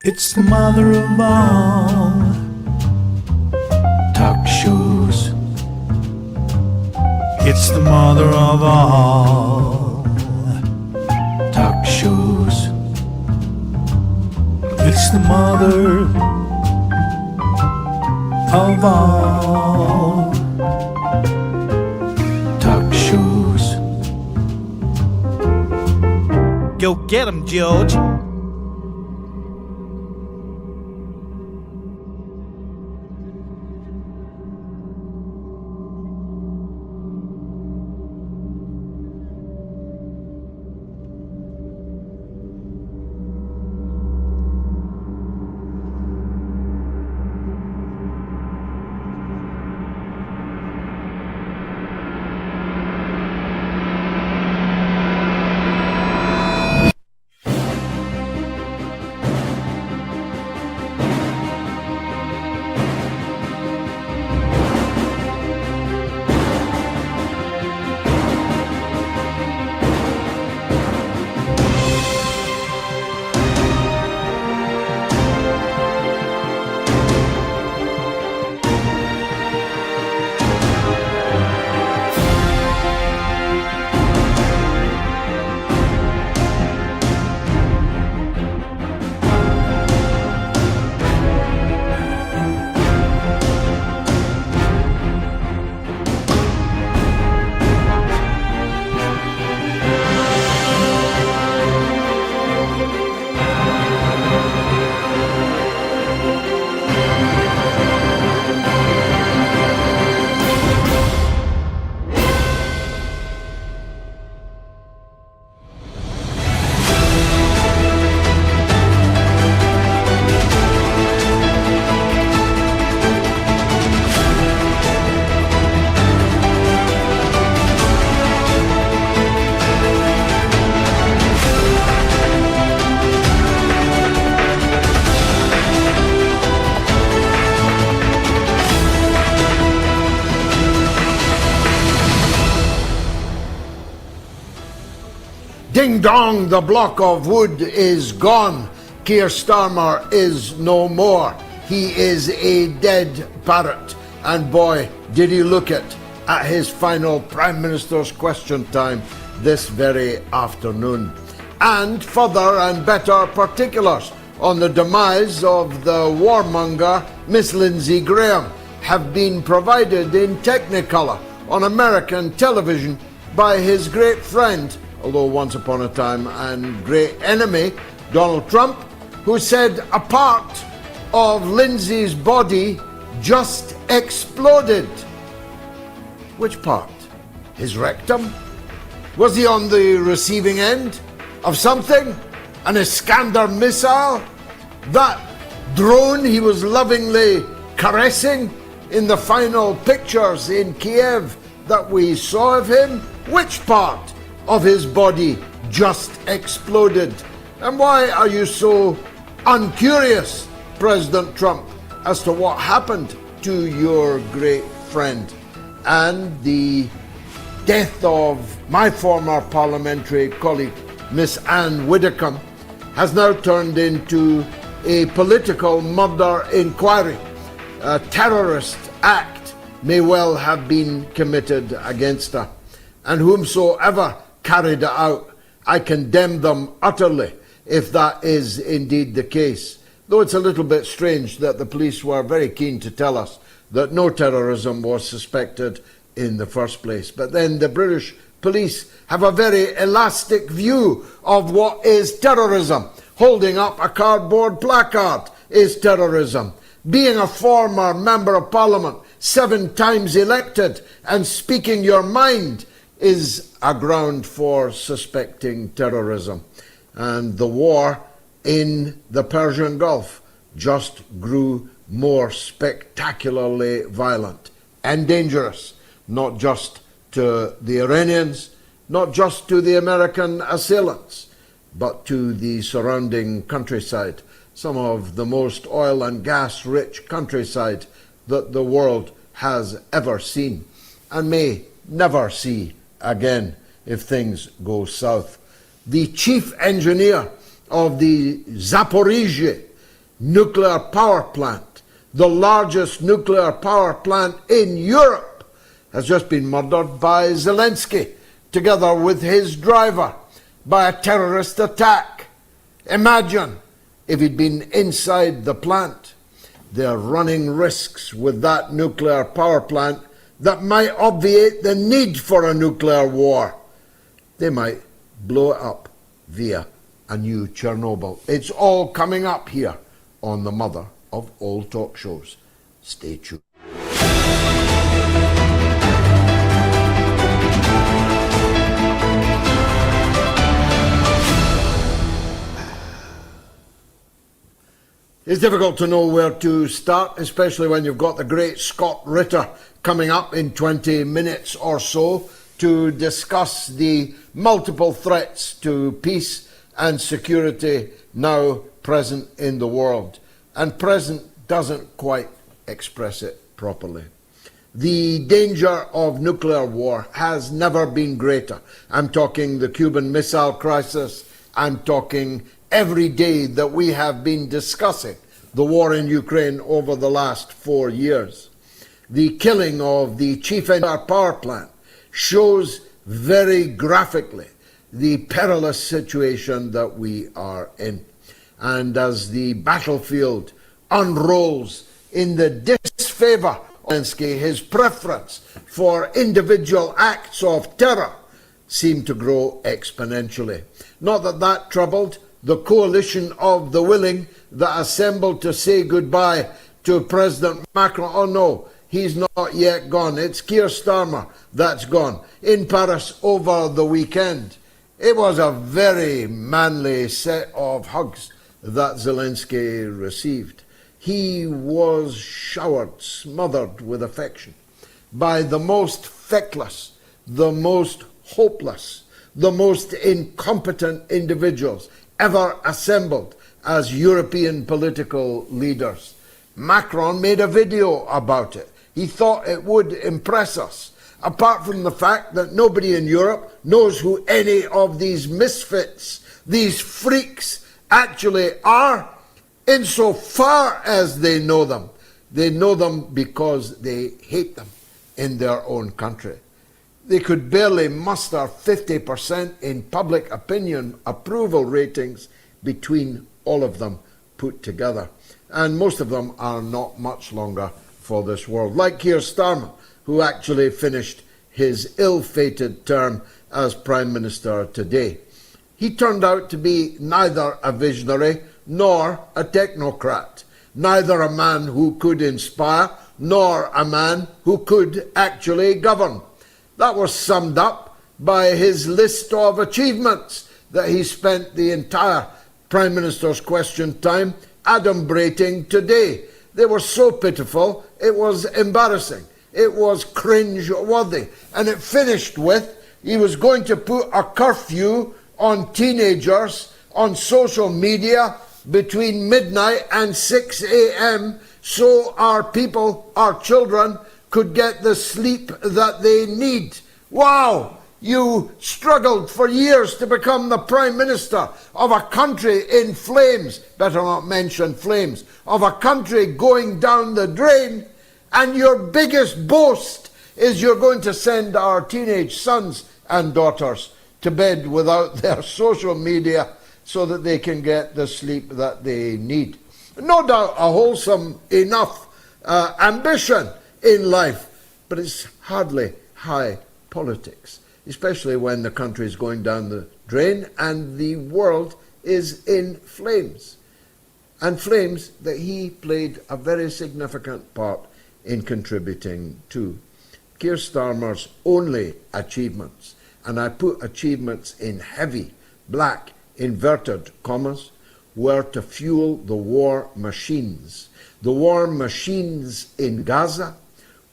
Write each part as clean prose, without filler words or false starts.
It's the mother of all talk shows. It's the mother of all talk shows. It's the mother of all talk shows. Go get 'em, George. Ding dong, the block of wood is gone. Keir Starmer is no more. He is a dead parrot. And boy, did he look it at his final Prime Minister's question time this very afternoon. And further and better particulars on the demise of the warmonger Miss Lindsey Graham have been provided in Technicolor on American television by his great friend, although once upon a time and great enemy, Donald Trump, who said a part of Lindsay's body just exploded. Which part? His rectum? Was he on the receiving end of something? An Iskander missile? That drone he was lovingly caressing in the final pictures in Kiev that we saw of him? Which part of his body just exploded? And why are you so uncurious, President Trump, as to what happened to your great friend? And the death of my former parliamentary colleague, Miss Anne Widdecombe, has now turned into a political murder inquiry. A terrorist act may well have been committed against her, and whomsoever carried it out, I condemn them utterly if that is indeed the case. Though it's a little bit strange that the police were very keen to tell us that no terrorism was suspected in the first place. But then the British police have a very elastic view of what is terrorism. Holding up a cardboard placard is terrorism. Being a former member of Parliament, 7 times elected, and speaking your mind is a ground for suspecting terrorism. And the war in the Persian Gulf just grew more spectacularly violent and dangerous, not just to the Iranians, not just to the American assailants, but to the surrounding countryside, some of the most oil and gas rich countryside that the world has ever seen and may never see again if things go south. The chief engineer of the Zaporizhzhia nuclear power plant, the largest nuclear power plant in Europe, has just been murdered by Zelensky, together with his driver, by a terrorist attack. Imagine if he'd been inside the plant. They're running risks with that nuclear power plant that might obviate the need for a nuclear war. They might blow it up via a new Chernobyl. It's all coming up here on the mother of all talk shows. Stay tuned. It's difficult to know where to start, especially when you've got the great Scott Ritter coming up in 20 minutes or so to discuss the multiple threats to peace and security now present in the world. And present doesn't quite express it properly. The danger of nuclear war has never been greater. I'm talking the Cuban Missile Crisis. I'm talking every day that we have been discussing the war in Ukraine over the last 4 years. The killing of the chief nuclear power plant shows very graphically the perilous situation that we are in. And as the battlefield unrolls in the disfavor of Zelensky, his preference for individual acts of terror seem to grow exponentially. Not that that troubled the coalition of the willing that assembled to say goodbye to President Macron. Oh no, he's not yet gone. It's Keir Starmer that's gone. In Paris over the weekend, it was a very manly set of hugs that Zelensky received. He was showered, smothered with affection by the most feckless, the most hopeless, the most incompetent individuals ever assembled as European political leaders. Macron made a video about it. He thought it would impress us. Apart from the fact that nobody in Europe knows who any of these misfits, these freaks actually are, insofar as they know them. They know them because they hate them in their own country. They could barely muster 50% in public opinion approval ratings between all of them put together. And most of them are not much longer for this world. Like Keir Starmer, who actually finished his ill-fated term as Prime Minister today. He turned out to be neither a visionary nor a technocrat, neither a man who could inspire nor a man who could actually govern. That was summed up by his list of achievements that he spent the entire Prime Minister's question time adumbrating today. They were so pitiful, it was embarrassing. It was cringe-worthy. And it finished with, he was going to put a curfew on teenagers on social media between midnight and 6 a.m. so our people, our children, could get the sleep that they need. Wow! You struggled for years to become the Prime Minister of a country in flames, better not mention flames, of a country going down the drain, and your biggest boast is you're going to send our teenage sons and daughters to bed without their social media so that they can get the sleep that they need. No doubt a wholesome enough ambition in life, but it's hardly high politics, especially when the country is going down the drain and the world is in flames. And flames that he played a very significant part in contributing to. Keir Starmer's only achievements, and I put achievements in heavy, black, inverted commas, were to fuel the war machines. The war machines in Gaza,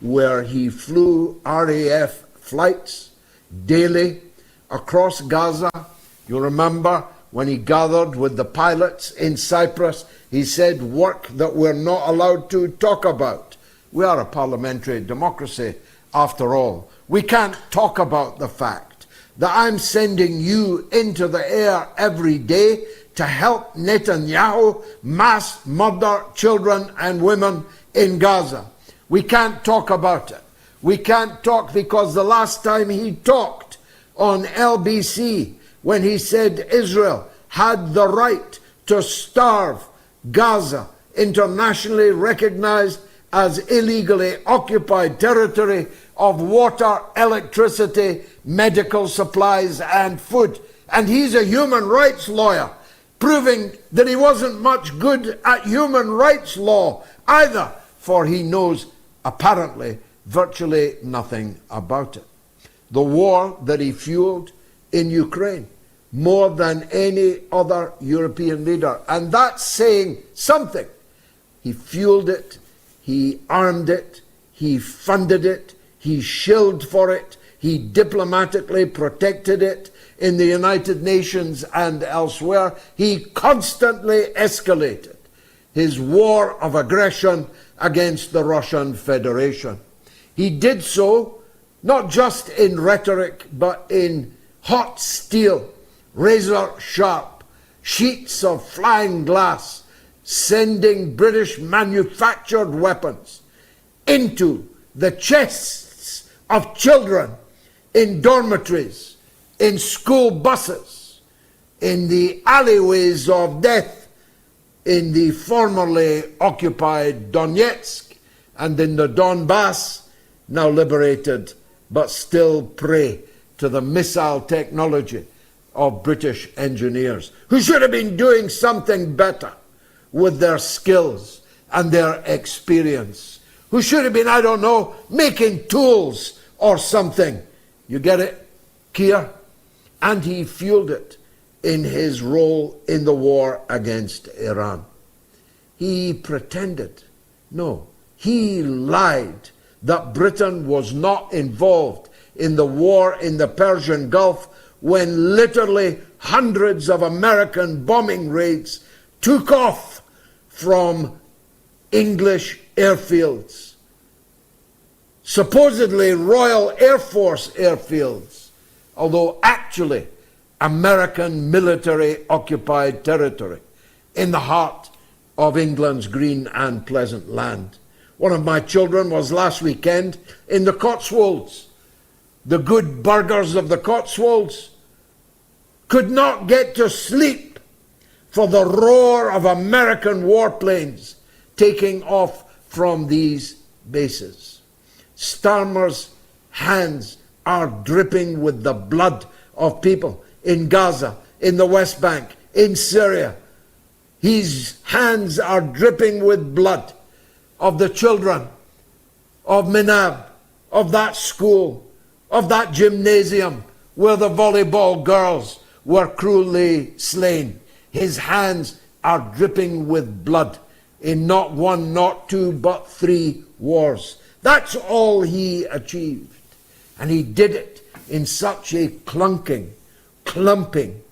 where he flew RAF flights daily across Gaza. You remember when he gathered with the pilots in Cyprus, he said work that we're not allowed to talk about. We are a parliamentary democracy after all. We can't talk about the fact that I'm sending you into the air every day to help Netanyahu mass murder children and women in Gaza. We can't talk about it. We can't talk because the last time he talked on LBC, when he said Israel had the right to starve Gaza, internationally recognized as illegally occupied territory, of water, electricity, medical supplies and food. And he's a human rights lawyer, proving that he wasn't much good at human rights law either, for he knows apparently virtually nothing about it. The war that he fueled in Ukraine, more than any other European leader. And that's saying something. He fueled it, he armed it, he funded it, he shilled for it, he diplomatically protected it in the United Nations and elsewhere. He constantly escalated his war of aggression against the Russian Federation. He did so not just in rhetoric, but in hot steel, razor sharp, sheets of flying glass, sending British manufactured weapons into the chests of children in dormitories, in school buses, in the alleyways of death, in the formerly occupied Donetsk and in the Donbass, now liberated but still prey to the missile technology of British engineers, who should have been doing something better with their skills and their experience, who should have been, I don't know, making tools or something. You get it, Keir? And he fueled it in his role in the war against Iran. He pretended, no, he lied that Britain was not involved in the war in the Persian Gulf, when literally hundreds of American bombing raids took off from English airfields, supposedly Royal Air Force airfields, although actually American military occupied territory in the heart of England's green and pleasant land. One of my children was last weekend in the Cotswolds. The good burghers of the Cotswolds could not get to sleep for the roar of American warplanes taking off from these bases. Starmer's hands are dripping with the blood of people in Gaza, in the West Bank, in Syria. His hands are dripping with blood of the children of Minab, of that school, of that gymnasium where the volleyball girls were cruelly slain. His hands are dripping with blood in not one, not two, but 3 wars. That's all he achieved. And he did it in such a clunking, clumping,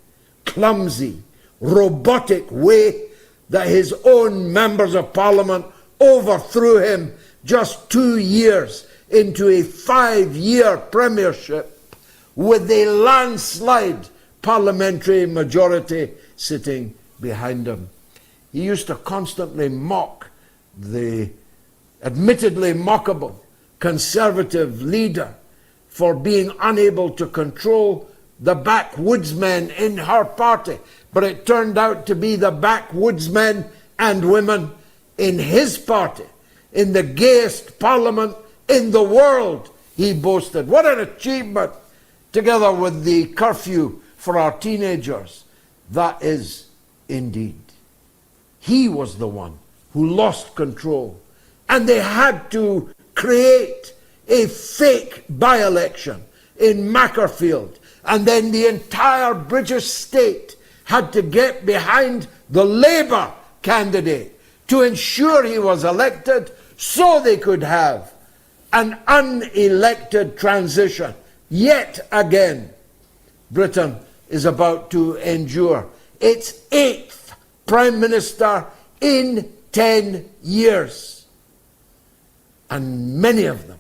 clumsy, robotic way that his own members of parliament overthrew him just 2 years into a 5-year premiership with a landslide parliamentary majority sitting behind him. He used to constantly mock the admittedly mockable conservative leader for being unable to control the backwoodsmen in her party. But it turned out to be the backwoodsmen and women in his party, in the gayest parliament in the world, he boasted. What an achievement, together with the curfew for our teenagers. That is indeed. He was the one who lost control. And they had to create a fake by-election in Macclesfield. And then the entire British state had to get behind the Labour candidate to ensure he was elected, so they could have an unelected transition. Yet again, Britain is about to endure its 8th Prime Minister in 10 years. And many of them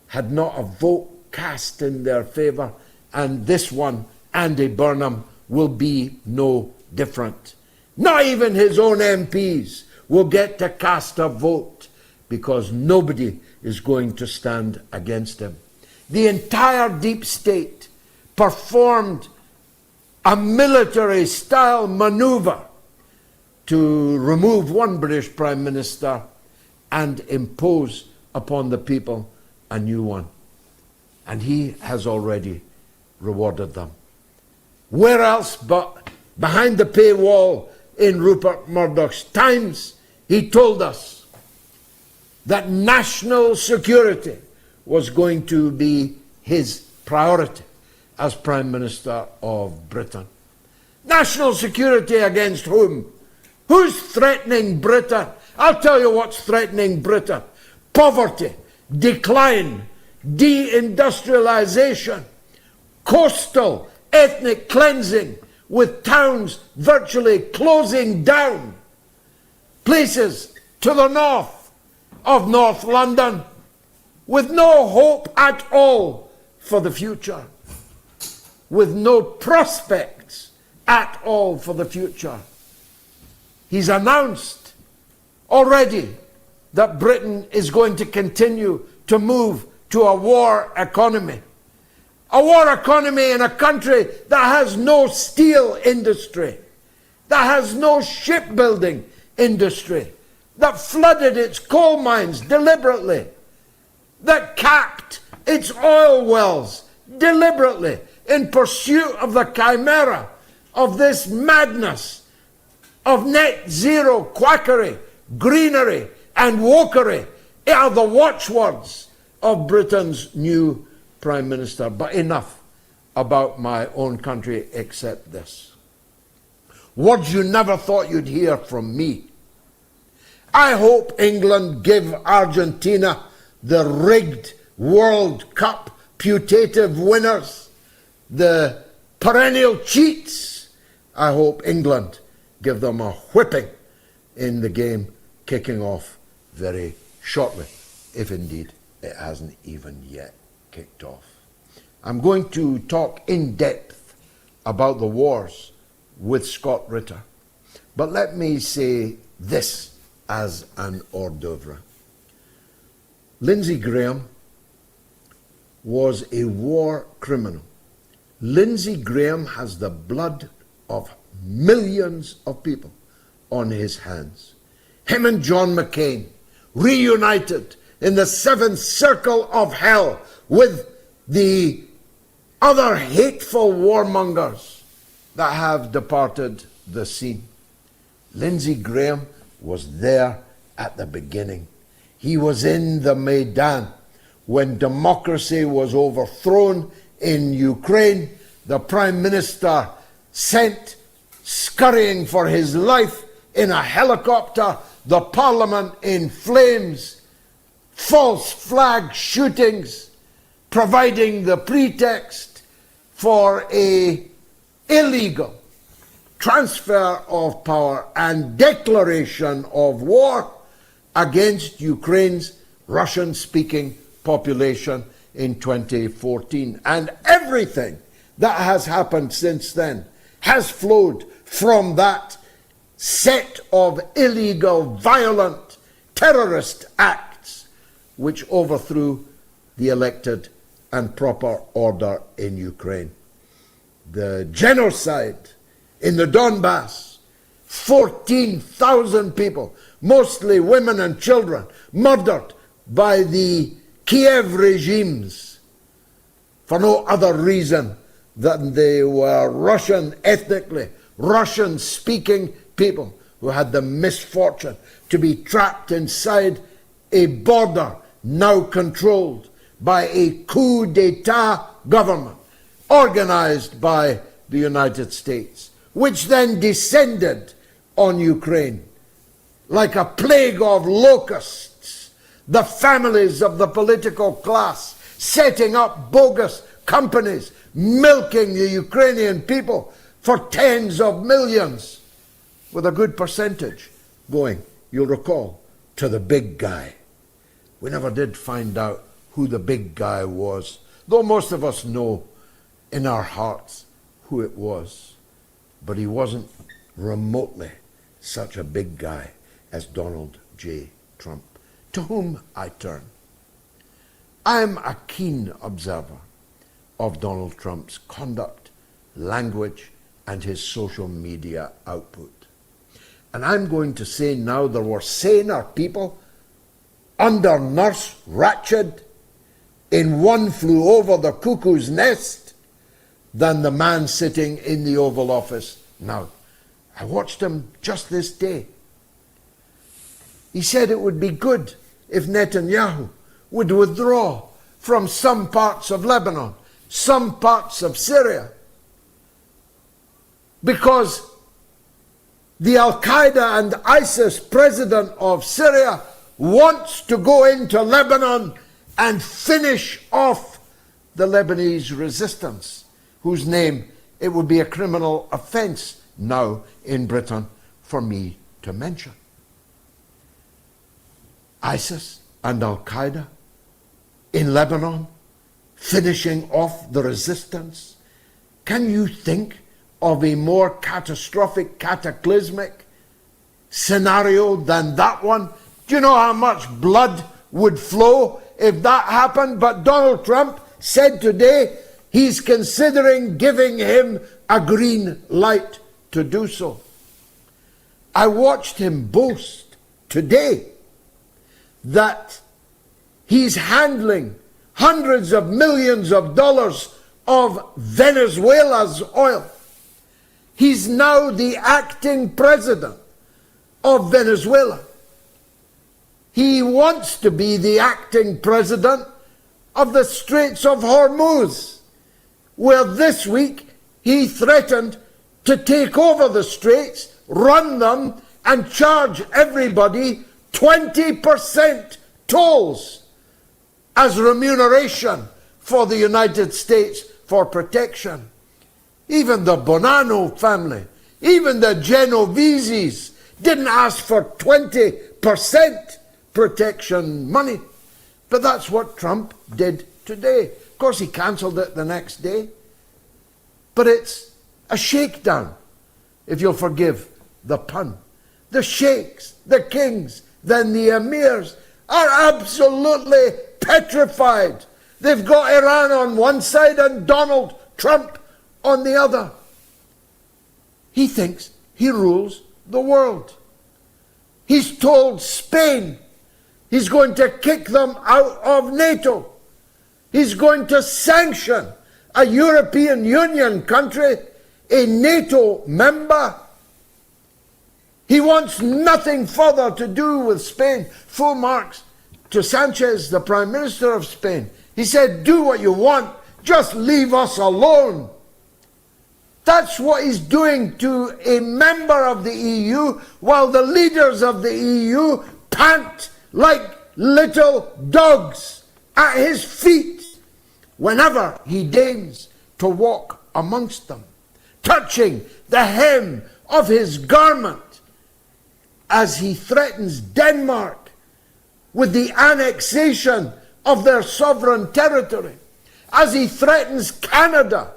had not a vote cast in their favour, and this one, Andy Burnham, will be no different. Not even his own MPs will get to cast a vote because nobody is going to stand against him. The entire deep state performed a military-style maneuver to remove one British Prime Minister and impose upon the people a new one. And he has already rewarded them. Where else but behind the paywall in Rupert Murdoch's Times, he told us that national security was going to be his priority as Prime Minister of Britain. National security against whom? Who's threatening Britain? I'll tell you what's threatening Britain. Poverty, decline, deindustrialization, coastal ethnic cleansing, with towns virtually closing down. Places to the north of North London with no hope at all for the future, with no prospects at all for the future. He's announced already that Britain is going to continue to move to a war economy. A war economy in a country that has no steel industry, that has no shipbuilding industry, that flooded its coal mines deliberately, that capped its oil wells deliberately in pursuit of the chimera of this madness of net zero quackery, greenery and wokery are the watchwords of Britain's new Prime Minister. But enough about my own country except this. Words you never thought you'd hear from me. I hope England give Argentina, the rigged World Cup putative winners, the perennial cheats. I hope England give them a whipping in the game kicking off very shortly, if indeed it hasn't even yet kicked off. I'm going to talk in depth about the wars with Scott Ritter, but let me say this as an hors d'oeuvre. Lindsey Graham was a war criminal. Lindsey Graham has the blood of millions of people on his hands. Him and John McCain reunited in the seventh circle of hell with the other hateful warmongers that have departed the scene. Lindsey Graham was there at the beginning. He was in the Maidan when democracy was overthrown in Ukraine. The Prime Minister sent scurrying for his life in a helicopter, the Parliament in flames, false flag shootings, providing the pretext for an illegal transfer of power and declaration of war against Ukraine's Russian-speaking population in 2014. And everything that has happened since then has flowed from that set of illegal, violent, terrorist acts which overthrew the elected and proper order in Ukraine. The genocide in the Donbass, 14,000 people, mostly women and children, murdered by the Kiev regimes for no other reason than they were Russian ethnically, Russian-speaking people who had the misfortune to be trapped inside a border now controlled by a coup d'etat government organized by the United States, which then descended on Ukraine like a plague of locusts, the families of the political class setting up bogus companies, milking the Ukrainian people for tens of millions, with a good percentage going, you'll recall, to the big guy. We never did find out who the big guy was, though most of us know in our hearts who it was. But he wasn't remotely such a big guy as Donald J. Trump, to whom I turn. I am a keen observer of Donald Trump's conduct, language, and his social media output. And I'm going to say now there were saner people under Nurse Ratched in One Flew Over the Cuckoo's Nest than the man sitting in the Oval Office now. I watched him just this day. He said it would be good if Netanyahu would withdraw from some parts of Lebanon, some parts of Syria, because the Al-Qaeda and ISIS president of Syria wants to go into Lebanon and finish off the Lebanese resistance, whose name it would be a criminal offence now in Britain for me to mention. ISIS and Al-Qaeda in Lebanon, finishing off the resistance. Can you think of a more catastrophic, cataclysmic scenario than that one? Do you know how much blood would flow if that happened? But Donald Trump said today he's considering giving him a green light to do so. I watched him boast today that he's handling hundreds of millions of dollars of Venezuela's oil. He's now the acting president of Venezuela. He wants to be the acting president of the Straits of Hormuz, where this week he threatened to take over the straits, run them, and charge everybody 20% tolls as remuneration for the United States for protection. Even the Bonanno family, even the Genoveses didn't ask for 20% protection money. But that's what Trump did today. Of course, he cancelled it the next day. But it's a shakedown, if you'll forgive the pun. The sheikhs, the kings, then the emirs are absolutely petrified. They've got Iran on one side and Donald Trump on the other. He thinks he rules the world. He's told Spain he's going to kick them out of NATO. He's going to sanction a European Union country, a NATO member. He wants nothing further to do with Spain. Full marks to Sanchez, the Prime Minister of Spain. He said, do what you want, just leave us alone. That's what he's doing to a member of the EU, while the leaders of the EU pant like little dogs at his feet whenever he deigns to walk amongst them, touching the hem of his garment as he threatens Denmark with the annexation of their sovereign territory, as he threatens Canada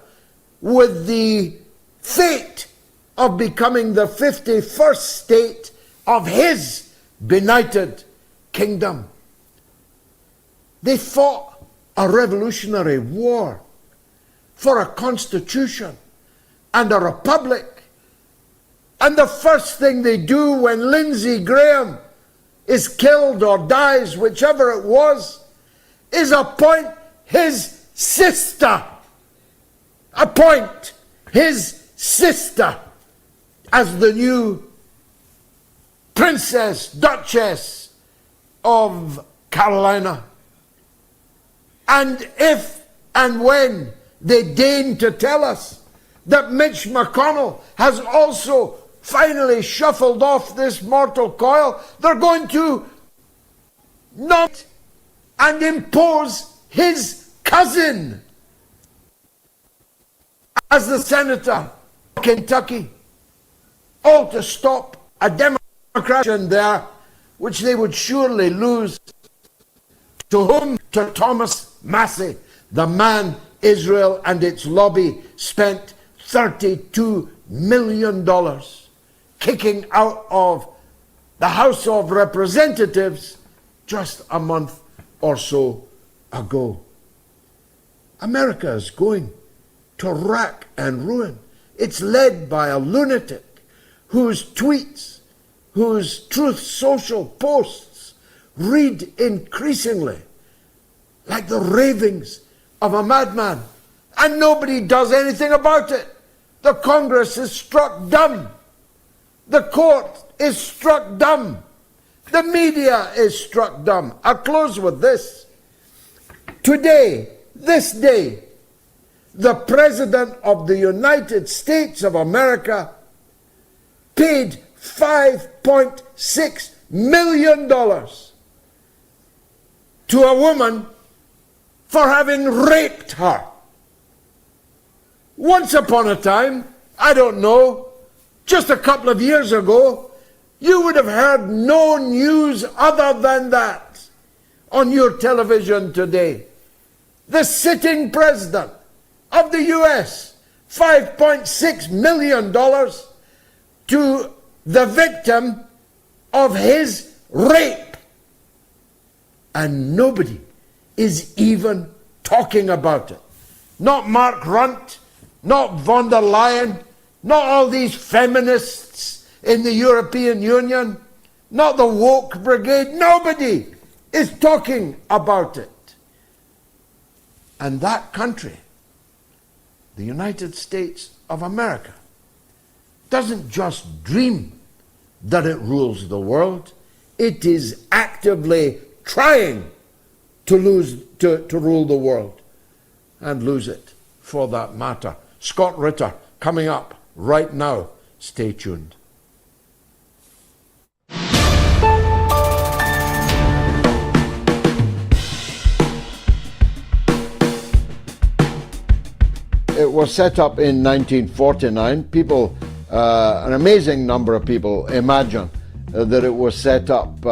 with the fate of becoming the 51st state of his benighted kingdom. They fought a revolutionary war for a constitution and a republic. And the first thing they do when Lindsey Graham is killed or dies, whichever it was, is appoint his sister. Appoint his sister as the new Princess, Duchess of Carolina. And if and when they deign to tell us that Mitch McConnell has also finally shuffled off this mortal coil, they're going to nominate and impose his cousin as the senator of Kentucky, all to stop a Democrat there, which they would surely lose. To whom? To Thomas Massey, the man Israel and its lobby spent $32 million kicking out of the House of Representatives just a month or so ago. America is going to rack and ruin. It's led by a lunatic whose tweets, whose Truth Social posts read increasingly like the ravings of a madman, and nobody does anything about it. The Congress is struck dumb. The court is struck dumb. The media is struck dumb. I'll close with this. Today, this day, the President of the United States of America paid $5.6 million to a woman for having raped her. Once upon a time, I don't know, just a couple of years ago, you would have heard no news other than that on your television today. The sitting president of the US, $5.6 million to the victim of his rape. And nobody is even talking about it. Not Mark Runt, not von der Leyen, not all these feminists in the European Union, not the woke brigade. Nobody is talking about it. And that country, the United States of America, doesn't just dream that it rules the world. It is actively trying to rule the world, and lose it for that matter. Scott Ritter coming up right now. Stay tuned. It was set up in 1949. People, an amazing number of people imagine that it was set up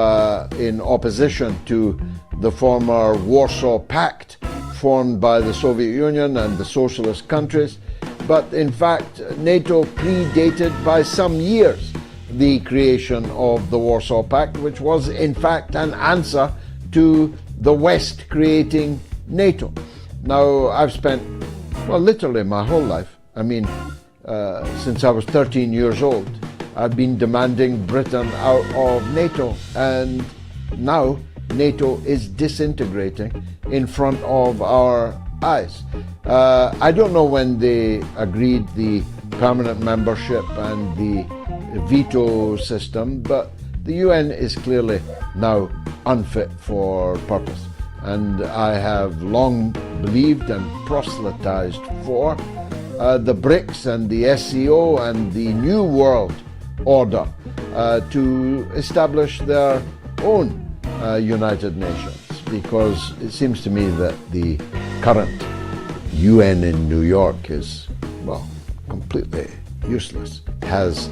in opposition to the former Warsaw Pact formed by the Soviet Union and the socialist countries. But in fact, NATO predated by some years the creation of the Warsaw Pact, which was in fact an answer to the West creating NATO. Now, I've spent, well, literally my whole life, since I was 13 years old, I've been demanding Britain out of NATO, and now NATO is disintegrating in front of our eyes. I don't know when they agreed the permanent membership and the veto system, but the UN is clearly now unfit for purpose. And I have long believed and proselytized for the BRICS and the SCO and the New World Order to establish their own United Nations, because it seems to me that the current UN in New York is, well, completely useless, has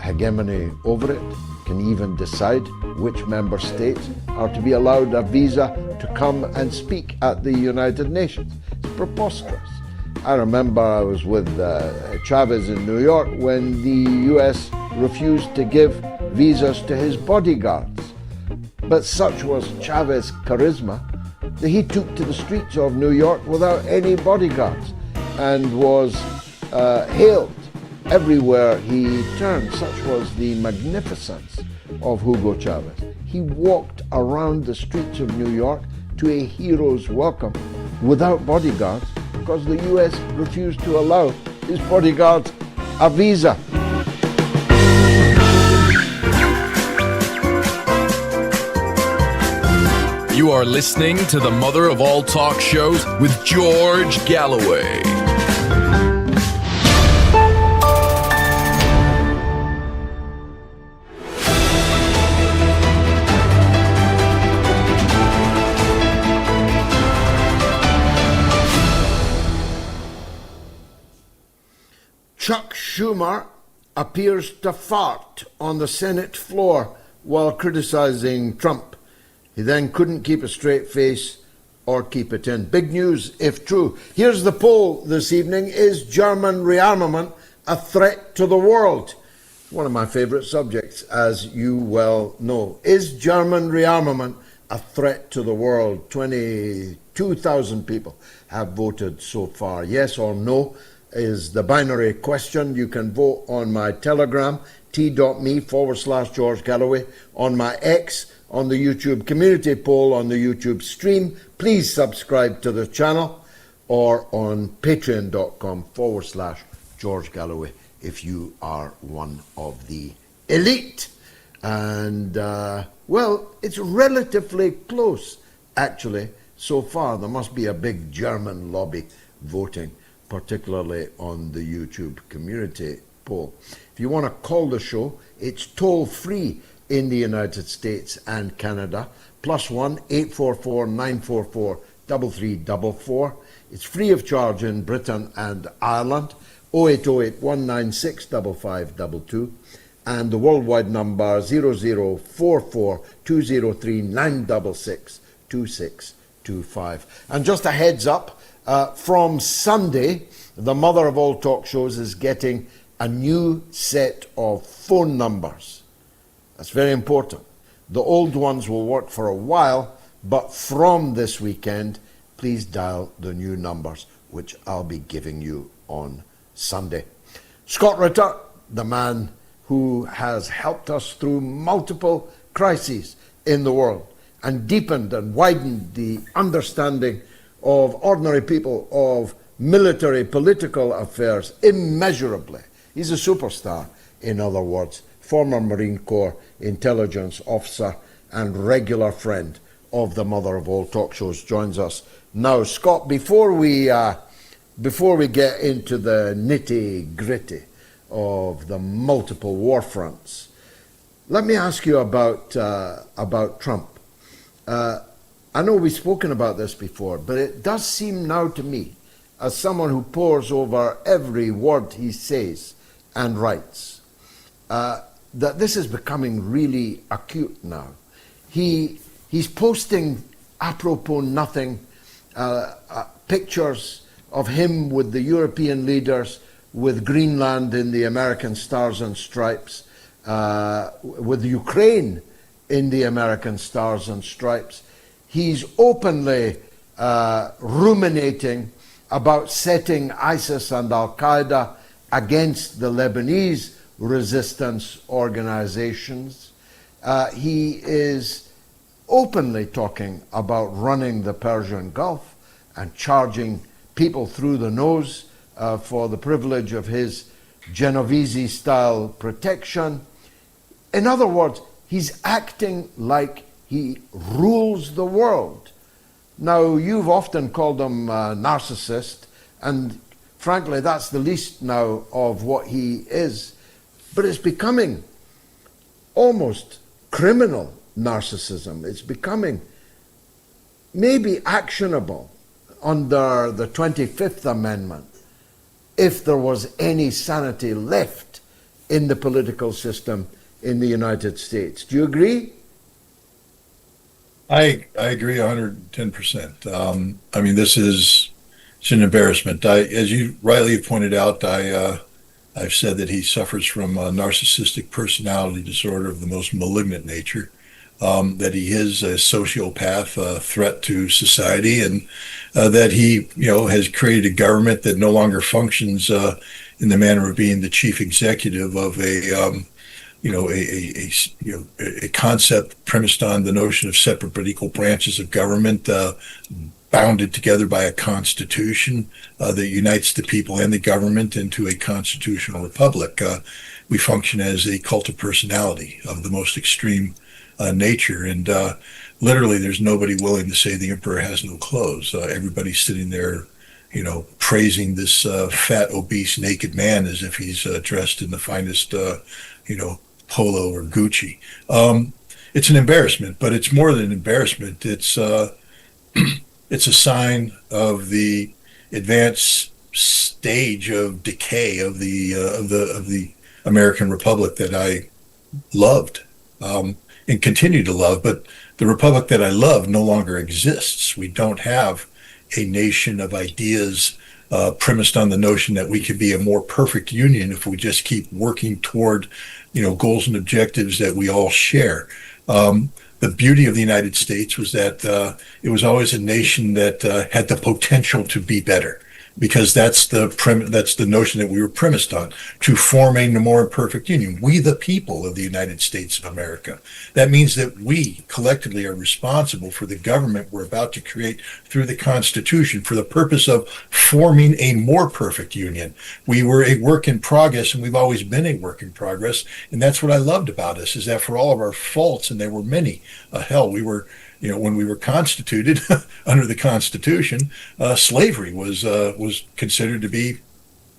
hegemony over it, can even decide which member states are to be allowed a visa to come and speak at the United Nations. It's preposterous. I remember I was with Chavez in New York when the US refused to give visas to his bodyguards. But such was Chavez's charisma that he took to the streets of New York without any bodyguards and was hailed everywhere he turned. Such was the magnificence of Hugo Chavez. He walked around the streets of New York to a hero's welcome without bodyguards because the US refused to allow his bodyguards a visa. You are listening to the mother of all talk shows with George Galloway. Chuck Schumer appears to fart on the Senate floor while criticizing Trump. He then couldn't keep a straight face or keep it in. Big news, if true. Here's the poll this evening. Is German rearmament a threat to the world? One of my favorite subjects, as you well know. Is German rearmament a threat to the world? 22,000 people have voted so far. Yes or no is the binary question. You can vote on my Telegram, t.me/George Galloway, on my X, on the YouTube community poll, on the YouTube stream. Please subscribe to the channel, or on patreon.com/George Galloway if you are one of the elite. And, well, it's relatively close, actually, so far. There must be a big German lobby voting, particularly on the YouTube community poll. If you want to call the show, it's toll-free in the United States and Canada, +1 844 944 3344. It's free of charge in Britain and Ireland, 0808 196 5522, and the worldwide number 0044 203 966 2625. And just a heads up, from Sunday, the mother of all talk shows is getting a new set of phone numbers. That's very important. The old ones will work for a while, but from this weekend, please dial the new numbers, which I'll be giving you on Sunday. Scott Ritter, the man who has helped us through multiple crises in the world and deepened and widened the understanding of ordinary people of military political affairs immeasurably. He's a superstar, in other words, former Marine Corps intelligence officer and regular friend of the mother of all talk shows, joins us now. Scott, before we get into the nitty-gritty of the multiple war fronts, let me ask you about Trump. I know we've spoken about this before, but it does seem now to me, as someone who pores over every word he says and writes, that this is becoming really acute now. He's posting apropos nothing pictures of him with the European leaders, with Greenland in the American Stars and Stripes, with Ukraine in the American Stars and Stripes. He's openly ruminating about setting ISIS and Al-Qaeda against the Lebanese resistance organizations. He is openly talking about running the Persian Gulf and charging people through the nose for the privilege of his Genovese-style protection. In other words, he's acting like he rules the world. Now, you've often called him a narcissist, and frankly, that's the least now of what he is. But it's becoming almost criminal narcissism. It's becoming maybe actionable under the 25th Amendment if there was any sanity left in the political system in the United States. Do you agree? I agree 110%. I mean, it's an embarrassment. As you rightly pointed out, I've said that he suffers from a narcissistic personality disorder of the most malignant nature, that he is a sociopath, a threat to society, and that he, has created a government that no longer functions in the manner of being the chief executive of a concept premised on the notion of separate but equal branches of government, bounded together by a constitution that unites the people and the government into a constitutional republic. We function as a cult of personality of the most extreme nature, and literally there's nobody willing to say the emperor has no clothes. Everybody's sitting there, praising this fat, obese, naked man as if he's dressed in the finest, Polo or Gucci. It's an embarrassment, but it's more than an embarrassment. It's a sign of the advanced stage of decay of the American Republic that I loved and continue to love. But the Republic that I love no longer exists. We don't have a nation of ideas premised on the notion that we could be a more perfect union if we just keep working toward, goals and objectives that we all share. The beauty of the United States was that it was always a nation that had the potential to be better, because that's the notion that we were premised on, to form a more perfect union. We, the people of the United States of America. That means that we collectively are responsible for the government we're about to create through the Constitution for the purpose of forming a more perfect union. We were a work in progress, and we've always been a work in progress. And that's what I loved about us, is that for all of our faults, and there were many, we were, when we were constituted under the Constitution, slavery was considered to be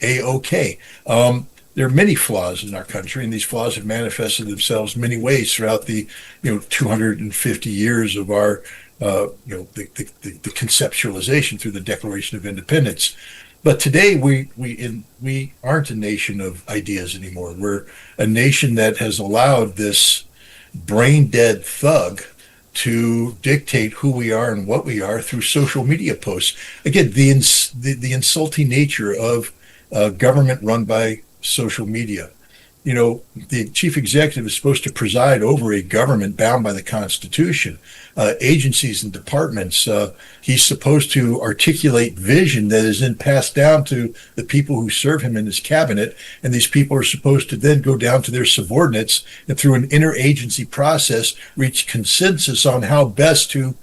A-OK. There are many flaws in our country, and these flaws have manifested themselves many ways throughout the 250 years of our the conceptualization through the Declaration of Independence. But today we aren't a nation of ideas anymore. We're a nation that has allowed this brain dead thug to dictate who we are and what we are through social media posts. Again, the insulting nature of government run by social media. The chief executive is supposed to preside over a government bound by the Constitution, agencies and departments. He's supposed to articulate vision that is then passed down to the people who serve him in his cabinet, and these people are supposed to then go down to their subordinates and through an interagency process reach consensus on how best to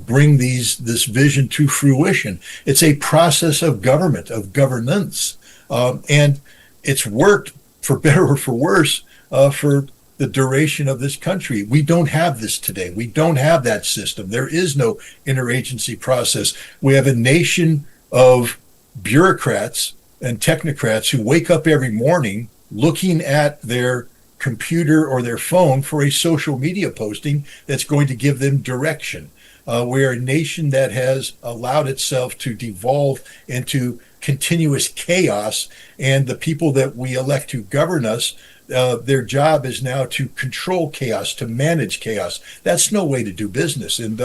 bring this vision to fruition. It's a process of government, of governance, and it's worked, for better or for worse, for the duration of this country. We don't have this today. We don't have that system. There is no interagency process. We have a nation of bureaucrats and technocrats who wake up every morning looking at their computer or their phone for a social media posting that's going to give them direction. We're a nation that has allowed itself to devolve into continuous chaos, and the people that we elect to govern us, their job is now to control chaos, to manage chaos. That's no way to do business. And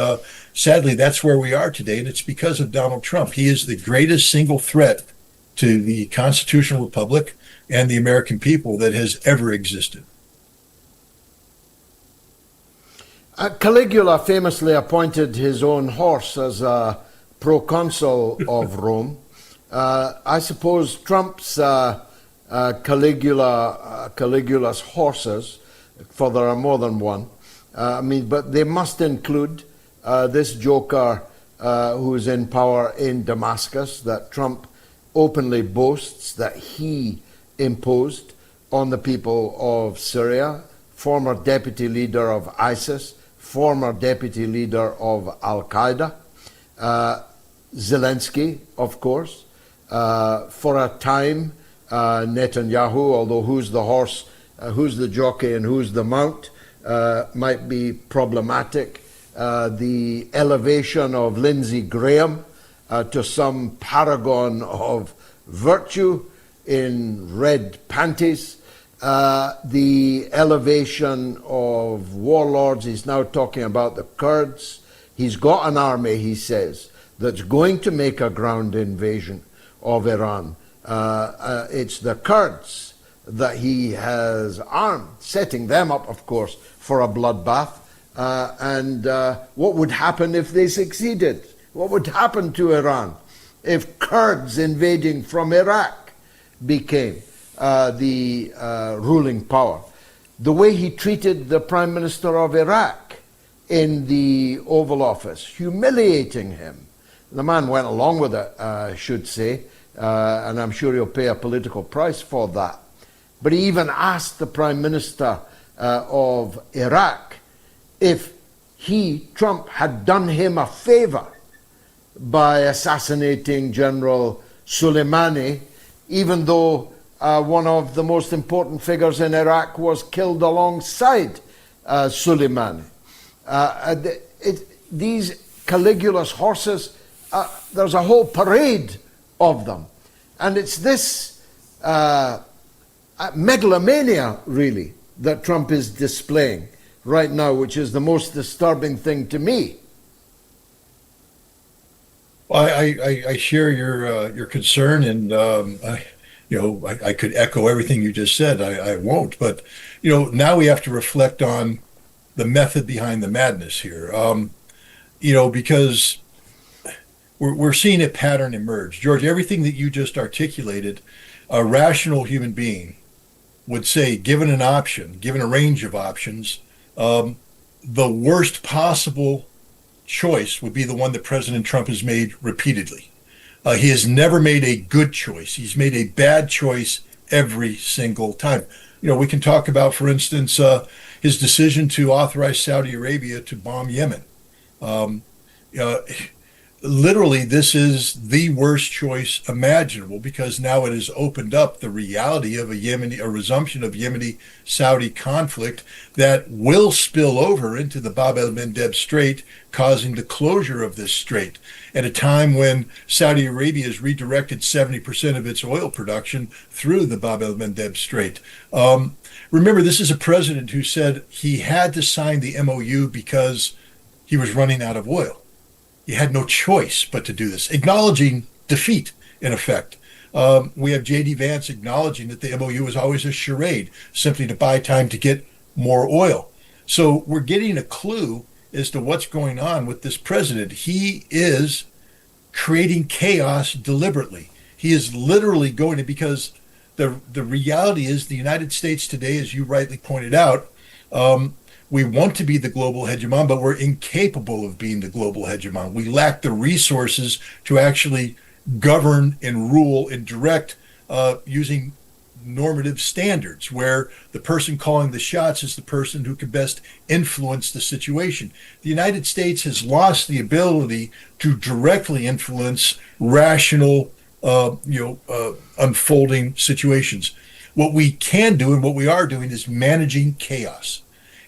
sadly, that's where we are today, and it's because of Donald Trump. He is the greatest single threat to the constitutional republic and the American people that has ever existed. Caligula famously appointed his own horse as a proconsul of Rome. I suppose Trump's Caligula's horses, for there are more than one, but they must include this joker who's in power in Damascus, that Trump openly boasts that he imposed on the people of Syria, former deputy leader of ISIS, former deputy leader of Al-Qaeda, Zelensky, of course. For a time, Netanyahu, although who's the horse, who's the jockey and who's the mount, might be problematic. The elevation of Lindsey Graham to some paragon of virtue in red panties. The elevation of warlords. He's now talking about the Kurds. He's got an army, he says, that's going to make a ground invasion of Iran. It's the Kurds that he has armed, setting them up, of course, for a bloodbath. And what would happen if they succeeded? What would happen to Iran if Kurds invading from Iraq became the ruling power? The way he treated the Prime Minister of Iraq in the Oval Office, humiliating him. The man went along with it, I should say, and I'm sure he'll pay a political price for that. But he even asked the Prime Minister of Iraq if he, Trump, had done him a favor by assassinating General Soleimani, even though one of the most important figures in Iraq was killed alongside Soleimani. These Caligula's horses, there's a whole parade of them. And it's this megalomania, really, that Trump is displaying right now, which is the most disturbing thing to me. Well, I share your concern, and I could echo everything you just said. I won't, but now we have to reflect on the method behind the madness here. Because we're seeing a pattern emerge. George, everything that you just articulated, a rational human being would say, given an option, given a range of options, the worst possible choice would be the one that President Trump has made repeatedly. He has never made a good choice. He's made a bad choice every single time. We can talk about, for instance, his decision to authorize Saudi Arabia to bomb Yemen. Uh, Literally, this is the worst choice imaginable, because now it has opened up the reality of a resumption of Yemeni-Saudi conflict that will spill over into the Bab el-Mandeb Strait, causing the closure of this strait at a time when Saudi Arabia has redirected 70% of its oil production through the Bab el-Mandeb Strait. Remember, this is a president who said he had to sign the MOU because he was running out of oil. He had no choice but to do this, acknowledging defeat, in effect. We have J.D. Vance acknowledging that the MOU was always a charade, simply to buy time to get more oil. So we're getting a clue as to what's going on with this president. He is creating chaos deliberately. He is literally going to, because the reality is the United States today, as you rightly pointed out, we want to be the global hegemon, but we're incapable of being the global hegemon. We lack the resources to actually govern and rule and direct using normative standards, where the person calling the shots is the person who can best influence the situation. The United States has lost the ability to directly influence rational, unfolding situations. What we can do and what we are doing is managing chaos.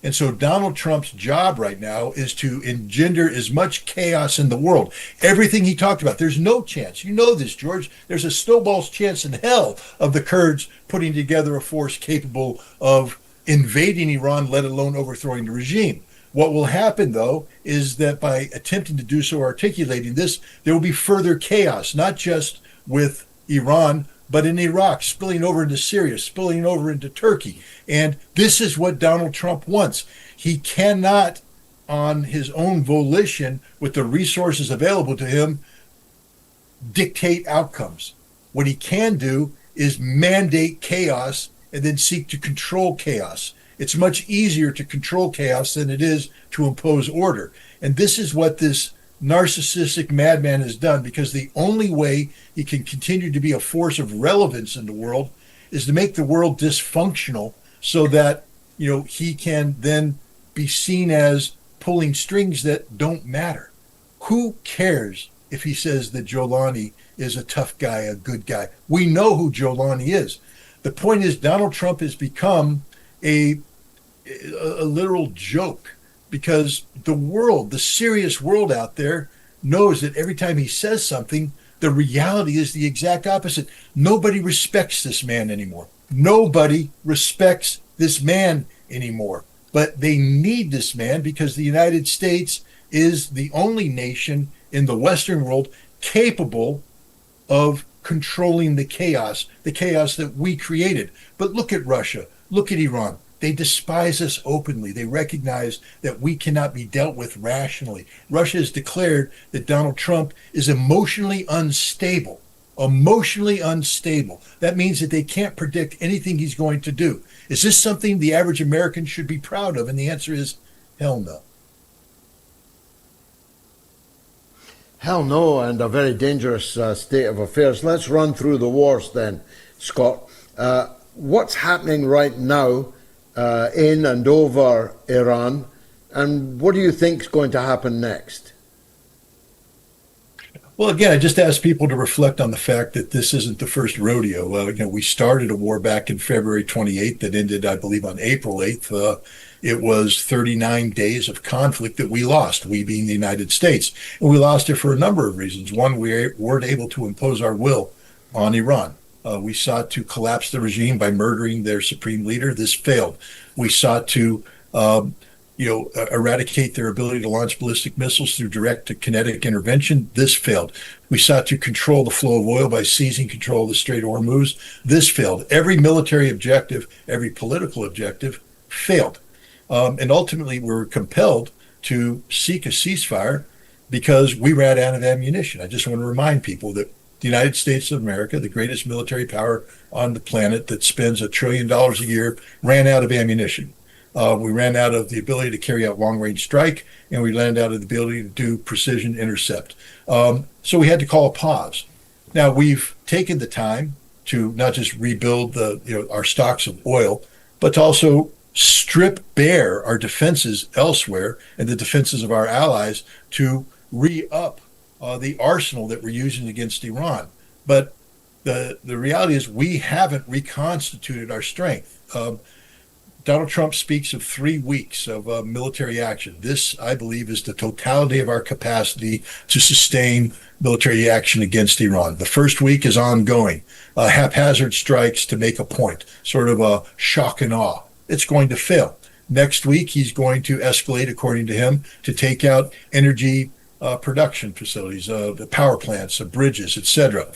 And so Donald Trump's job right now is to engender as much chaos in the world. Everything he talked about, there's no chance. You know this, George. There's a snowball's chance in hell of the Kurds putting together a force capable of invading Iran, let alone overthrowing the regime. What will happen, though, is that by attempting to do so, articulating this, there will be further chaos, not just with Iran, but in Iraq, spilling over into Syria, spilling over into Turkey. And this is what Donald Trump wants. He cannot, on his own volition, with the resources available to him, dictate outcomes. What he can do is mandate chaos and then seek to control chaos. It's much easier to control chaos than it is to impose order. And this is what this narcissistic madman has done, because the only way he can continue to be a force of relevance in the world is to make the world dysfunctional, so that he can then be seen as pulling strings that don't matter. Who cares if he says that Jolani is a tough guy, a good guy? We know who Jolani is. The point is, Donald Trump has become a literal joke, because the world, the serious world out there, knows that every time he says something, the reality is the exact opposite. Nobody respects this man anymore. Nobody respects this man anymore. But they need this man, because the United States is the only nation in the Western world capable of controlling the chaos that we created. But look at Russia, look at Iran. They despise us openly. They recognize that we cannot be dealt with rationally. Russia has declared that Donald Trump is emotionally unstable. Emotionally unstable. That means that they can't predict anything he's going to do. Is this something the average American should be proud of? And the answer is hell no. Hell no, and a very dangerous state of affairs. Let's run through the wars then, Scott. What's happening right now in and over Iran, and what do you think is going to happen next? Well, again, I just ask people to reflect on the fact that this isn't the first rodeo. We started a war back in February 28th that ended, I believe, on April 8th. It was 39 days of conflict that we lost, we being the United States. And we lost it for a number of reasons. One, we weren't able to impose our will on Iran. We sought to collapse the regime by murdering their supreme leader. This failed. We sought to, eradicate their ability to launch ballistic missiles through direct to kinetic intervention. This failed. We sought to control the flow of oil by seizing control of the Strait of Hormuz. This failed. Every military objective, every political objective failed. And ultimately, we were compelled to seek a ceasefire because we ran out of ammunition. I just want to remind people that the United States of America, the greatest military power on the planet that spends $1 trillion a year, ran out of ammunition. We ran out of the ability to carry out long-range strike, and we ran out of the ability to do precision intercept. So we had to call a pause. Now, we've taken the time to not just rebuild our stocks of oil, but to also strip bare our defenses elsewhere and the defenses of our allies to re-up the arsenal that we're using against Iran. But the reality is we haven't reconstituted our strength. Donald Trump speaks of 3 weeks of military action. This, I believe, is the totality of our capacity to sustain military action against Iran. The first week is ongoing, haphazard strikes to make a point, sort of a shock and awe. It's going to fail. Next week, he's going to escalate, according to him, to take out energy production facilities, the power plants, bridges, etc.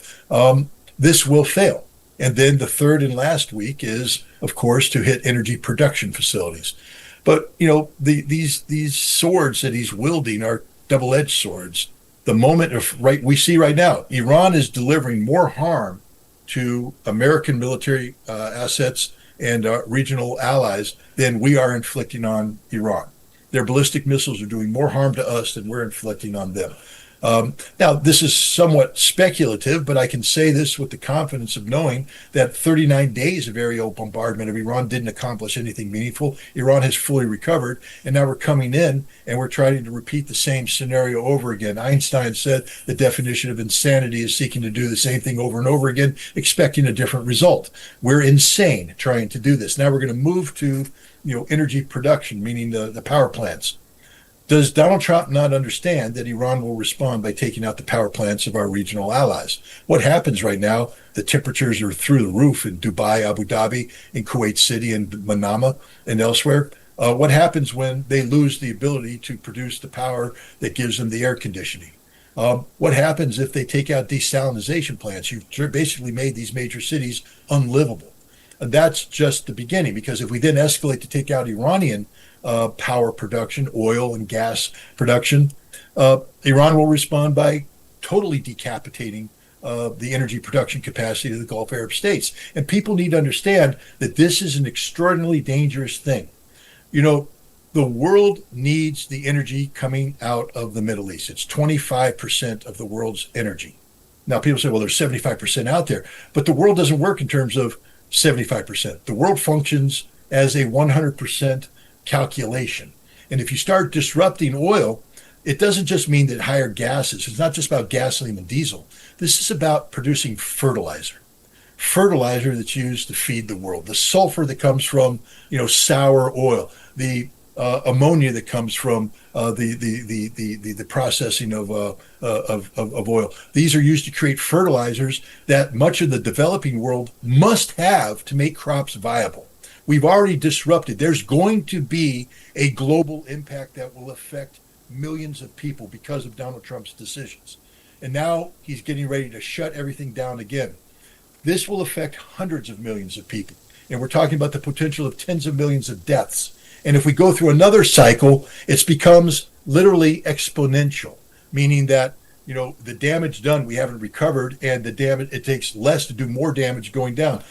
This will fail. And then the third and last week is, of course, to hit energy production facilities. But, these swords that he's wielding are double-edged swords. The moment we see right now, Iran is delivering more harm to American military assets and regional allies than we are inflicting on Iran. Their ballistic missiles are doing more harm to us than we're inflicting on them. Now, this is somewhat speculative, but I can say this with the confidence of knowing that 39 days of aerial bombardment of Iran didn't accomplish anything meaningful. Iran has fully recovered, and now we're coming in and we're trying to repeat the same scenario over again. Einstein said the definition of insanity is seeking to do the same thing over and over again, expecting a different result. We're insane trying to do this. Now we're going to move to energy production, meaning the power plants. Does Donald Trump not understand that Iran will respond by taking out the power plants of our regional allies? What happens right now, the temperatures are through the roof in Dubai, Abu Dhabi, in Kuwait City, and Manama, and elsewhere. What happens when they lose the ability to produce the power that gives them the air conditioning? What happens if they take out desalination plants? You've basically made these major cities unlivable. And that's just the beginning, because if we then escalate to take out Iranian power production, oil and gas production, Iran will respond by totally decapitating the energy production capacity of the Gulf Arab states. And people need to understand that this is an extraordinarily dangerous thing. The world needs the energy coming out of the Middle East. It's 25% of the world's energy. Now, people say, well, there's 75% out there. But the world doesn't work in terms of 75%. The world functions as a 100% calculation. And if you start disrupting oil, it doesn't just mean that higher gases. It's not just about gasoline and diesel. This is about producing fertilizer that's used to feed the world. The sulfur that comes from, sour oil, the ammonia that comes from the processing of oil. These are used to create fertilizers that much of the developing world must have to make crops viable. We've already disrupted. There's going to be a global impact that will affect millions of people because of Donald Trump's decisions. And now he's getting ready to shut everything down again. This will affect hundreds of millions of people. And we're talking about the potential of tens of millions of deaths. And if we go through another cycle, it becomes literally exponential, meaning that, the damage done, we haven't recovered, and the damage, it takes less to do more damage going down.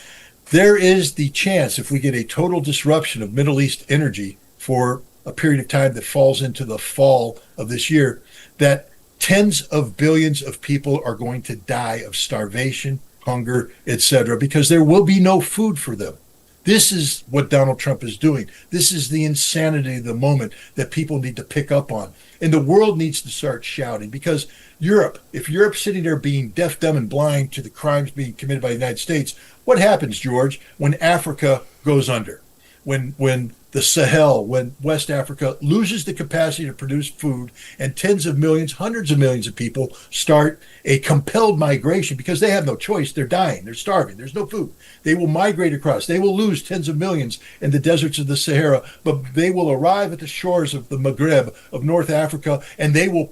There is the chance, if we get a total disruption of Middle East energy for a period of time that falls into the fall of this year, that tens of billions of people are going to die of starvation, hunger, etc., because there will be no food for them. This is what Donald Trump is doing. This is the insanity of the moment that people need to pick up on. And the world needs to start shouting, because if Europe's sitting there being deaf, dumb, and blind to the crimes being committed by the United States, what happens, George, when Africa goes under? When the Sahel, when West Africa loses the capacity to produce food and tens of millions, hundreds of millions of people start a compelled migration because they have no choice. They're dying. They're starving. There's no food. They will migrate across. They will lose tens of millions in the deserts of the Sahara, but they will arrive at the shores of the Maghreb, of North Africa, and they will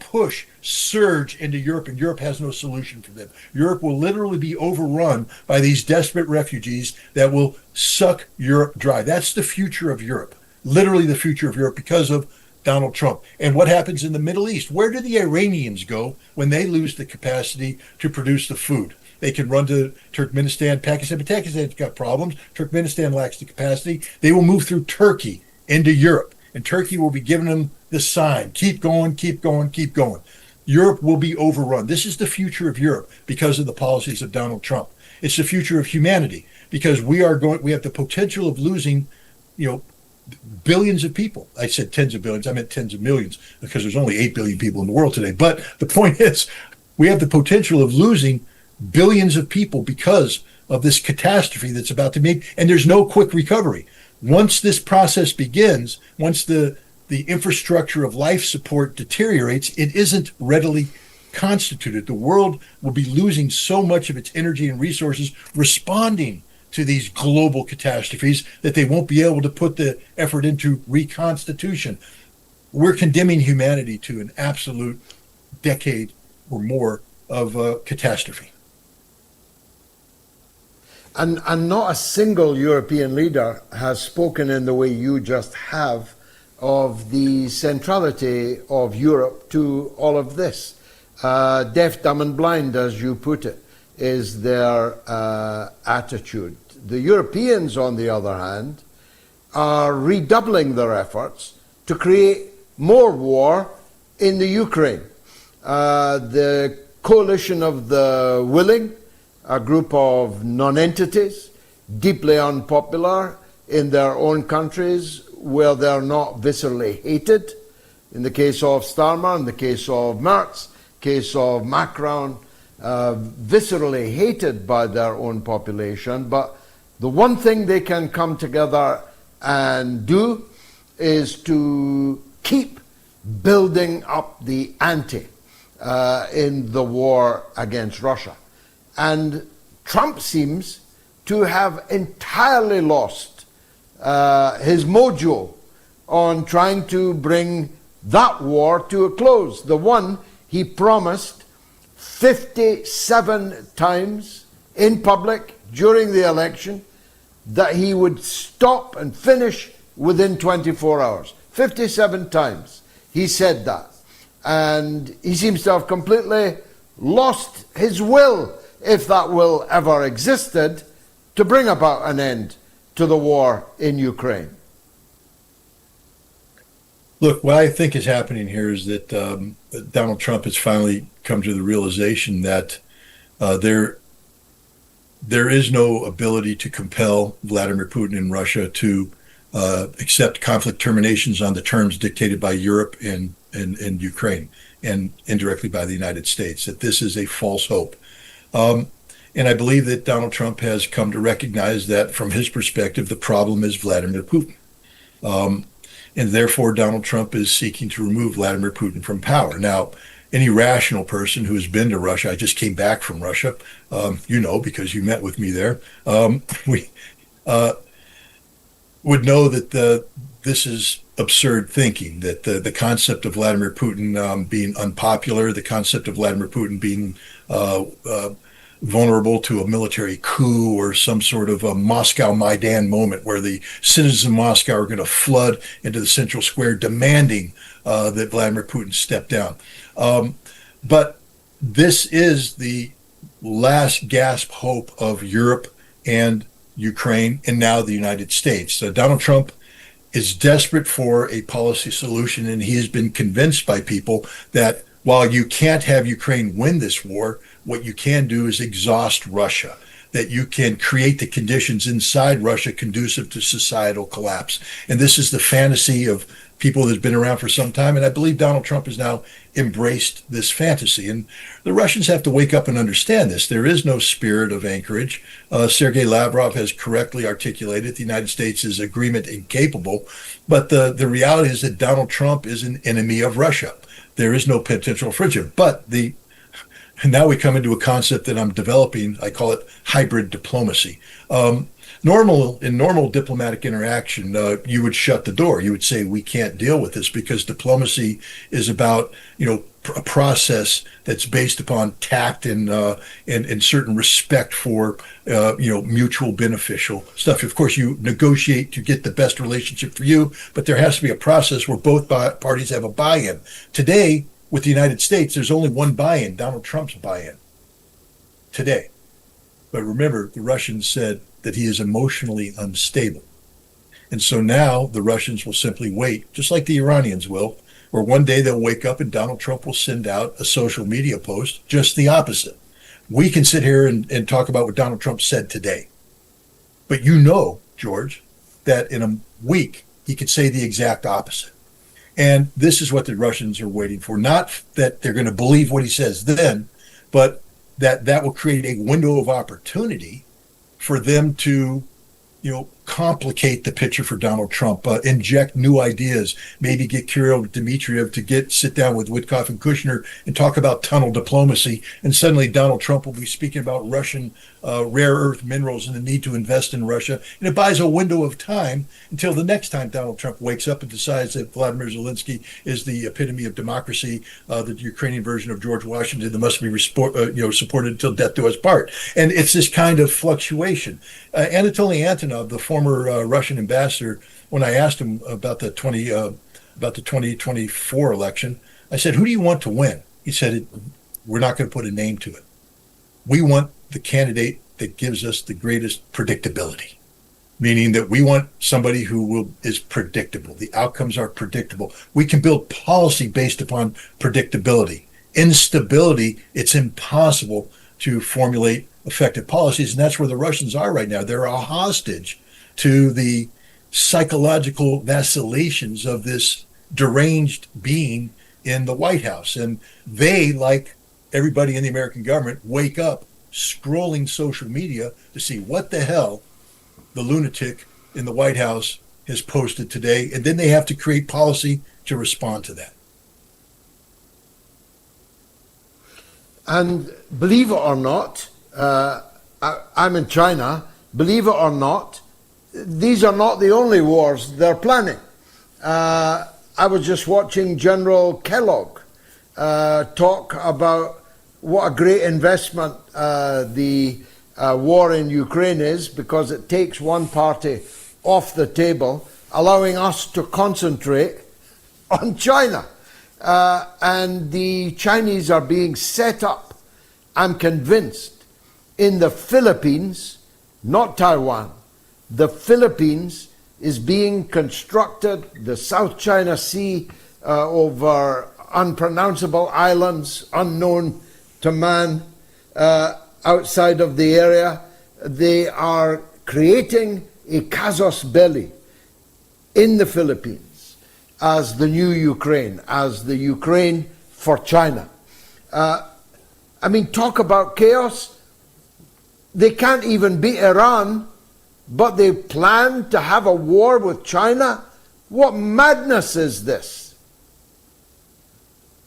surge into Europe, and Europe has no solution for them. Europe will literally be overrun by these desperate refugees that will suck Europe dry. That's the future of Europe, literally the future of Europe because of Donald Trump. And what happens in the Middle East? Where do the Iranians go when they lose the capacity to produce the food? They can run to Turkmenistan, Pakistan, but Pakistan's got problems. Turkmenistan lacks the capacity. They will move through Turkey into Europe, and Turkey will be giving them the sign, keep going, keep going, keep going. Europe will be overrun. This is the future of Europe because of the policies of Donald Trump. It's the future of humanity because we have the potential of losing, billions of people. I said tens of billions. I meant tens of millions because there's only 8 billion people in the world today. But the point is, we have the potential of losing billions of people because of this catastrophe that's about to make, and there's no quick recovery. Once this process begins, once the infrastructure of life support deteriorates, it isn't readily constituted. The world will be losing so much of its energy and resources responding to these global catastrophes that they won't be able to put the effort into reconstitution. We're condemning humanity to an absolute decade or more of catastrophe. And not a single European leader has spoken in the way you just have of the centrality of Europe to all of this. Deaf, dumb and blind, as you put it, is their attitude. The Europeans, on the other hand, are redoubling their efforts to create more war in the Ukraine. The coalition of the willing, a group of non-entities, deeply unpopular in their own countries where they're not viscerally hated. In the case of Starmer, in the case of Merz, case of Macron, viscerally hated by their own population. But the one thing they can come together and do is to keep building up the ante in the war against Russia. And Trump seems to have entirely lost his mojo on trying to bring that war to a close. The one he promised 57 times in public during the election that he would stop and finish within 24 hours. 57 times he said that. And he seems to have completely lost his will, if that will ever existed, to bring about an end to the war in Ukraine. Look, what I think is happening here is that Donald Trump has finally come to the realization that there is no ability to compel Vladimir Putin and Russia to accept conflict terminations on the terms dictated by Europe and Ukraine, and indirectly by the United States, that this is a false hope. And I believe that Donald Trump has come to recognize that from his perspective, the problem is Vladimir Putin. And therefore, Donald Trump is seeking to remove Vladimir Putin from power. Now, any rational person who has been to Russia, I just came back from Russia, because you met with me there, we would know that this is absurd thinking, that the concept of Vladimir Putin being unpopular, the concept of Vladimir Putin being vulnerable to a military coup or some sort of a Moscow Maidan moment where the citizens of Moscow are going to flood into the central square demanding that Vladimir Putin step down. But this is the last gasp hope of Europe and Ukraine and now the United States. So Donald Trump is desperate for a policy solution, and he has been convinced by people that while you can't have Ukraine win this war, what you can do is exhaust Russia. that you can create the conditions inside Russia conducive to societal collapse. And this is the fantasy of people that's been around for some time. And I believe Donald Trump has now embraced this fantasy. And the Russians have to wake up and understand this. There is no spirit of anchorage. Sergei Lavrov has correctly articulated the United States is agreement incapable. But the reality is that Donald Trump is an enemy of Russia. There is no potential friendship. But now we come into a concept that I'm developing. I call it hybrid diplomacy. In normal diplomatic interaction, you would shut the door. You would say, we can't deal with this, because diplomacy is about, a process that's based upon tact and certain respect for, mutual beneficial stuff. Of course, you negotiate to get the best relationship for you, but there has to be a process where both parties have a buy-in. Today, with the United States, there's only one buy-in, Donald Trump's buy-in today. But remember, the Russians said that he is emotionally unstable. And so now the Russians will simply wait, just like the Iranians will, where one day they'll wake up and Donald Trump will send out a social media post, just the opposite. We can sit here and talk about what Donald Trump said today. But George, that in a week, he could say the exact opposite. And this is what the Russians are waiting for. Not that they're going to believe what he says then, but that will create a window of opportunity for them to, complicate the picture for Donald Trump, inject new ideas, maybe get Kirill Dmitriev to sit down with Witkoff and Kushner and talk about tunnel diplomacy. And suddenly Donald Trump will be speaking about Russian rare earth minerals and the need to invest in Russia. And it buys a window of time until the next time Donald Trump wakes up and decides that Vladimir Zelensky is the epitome of democracy, the Ukrainian version of George Washington that must be supported until death do us part. And it's this kind of fluctuation. Anatoly Antonov, the former Russian ambassador, when I asked him about the 2024 election, I said, "Who do you want to win?" He said, "We're not going to put a name to it. We want the candidate that gives us the greatest predictability," meaning that we want somebody who is predictable. The outcomes are predictable. We can build policy based upon predictability. Instability, it's impossible to formulate effective policies, and that's where the Russians are right now. They're a hostage to the psychological vacillations of this deranged being in the White House. And they, like everybody in the American government, wake up scrolling social media to see what the hell the lunatic in the White House has posted today, and then they have to create policy to respond to that. And believe it or not, I'm in China, believe it or not, these are not the only wars they're planning. I was just watching General Kellogg talk about what a great investment the war in Ukraine is, because it takes one party off the table, allowing us to concentrate on China. And the Chinese are being set up, I'm convinced, in the Philippines, not Taiwan. The Philippines is being constructed, the South China Sea, over unpronounceable islands unknown to man outside of the area. They are creating a casus belli in the Philippines as the new Ukraine, as the Ukraine for China. Talk about chaos. They can't even beat Iran, but they plan to have a war with China? What madness is this?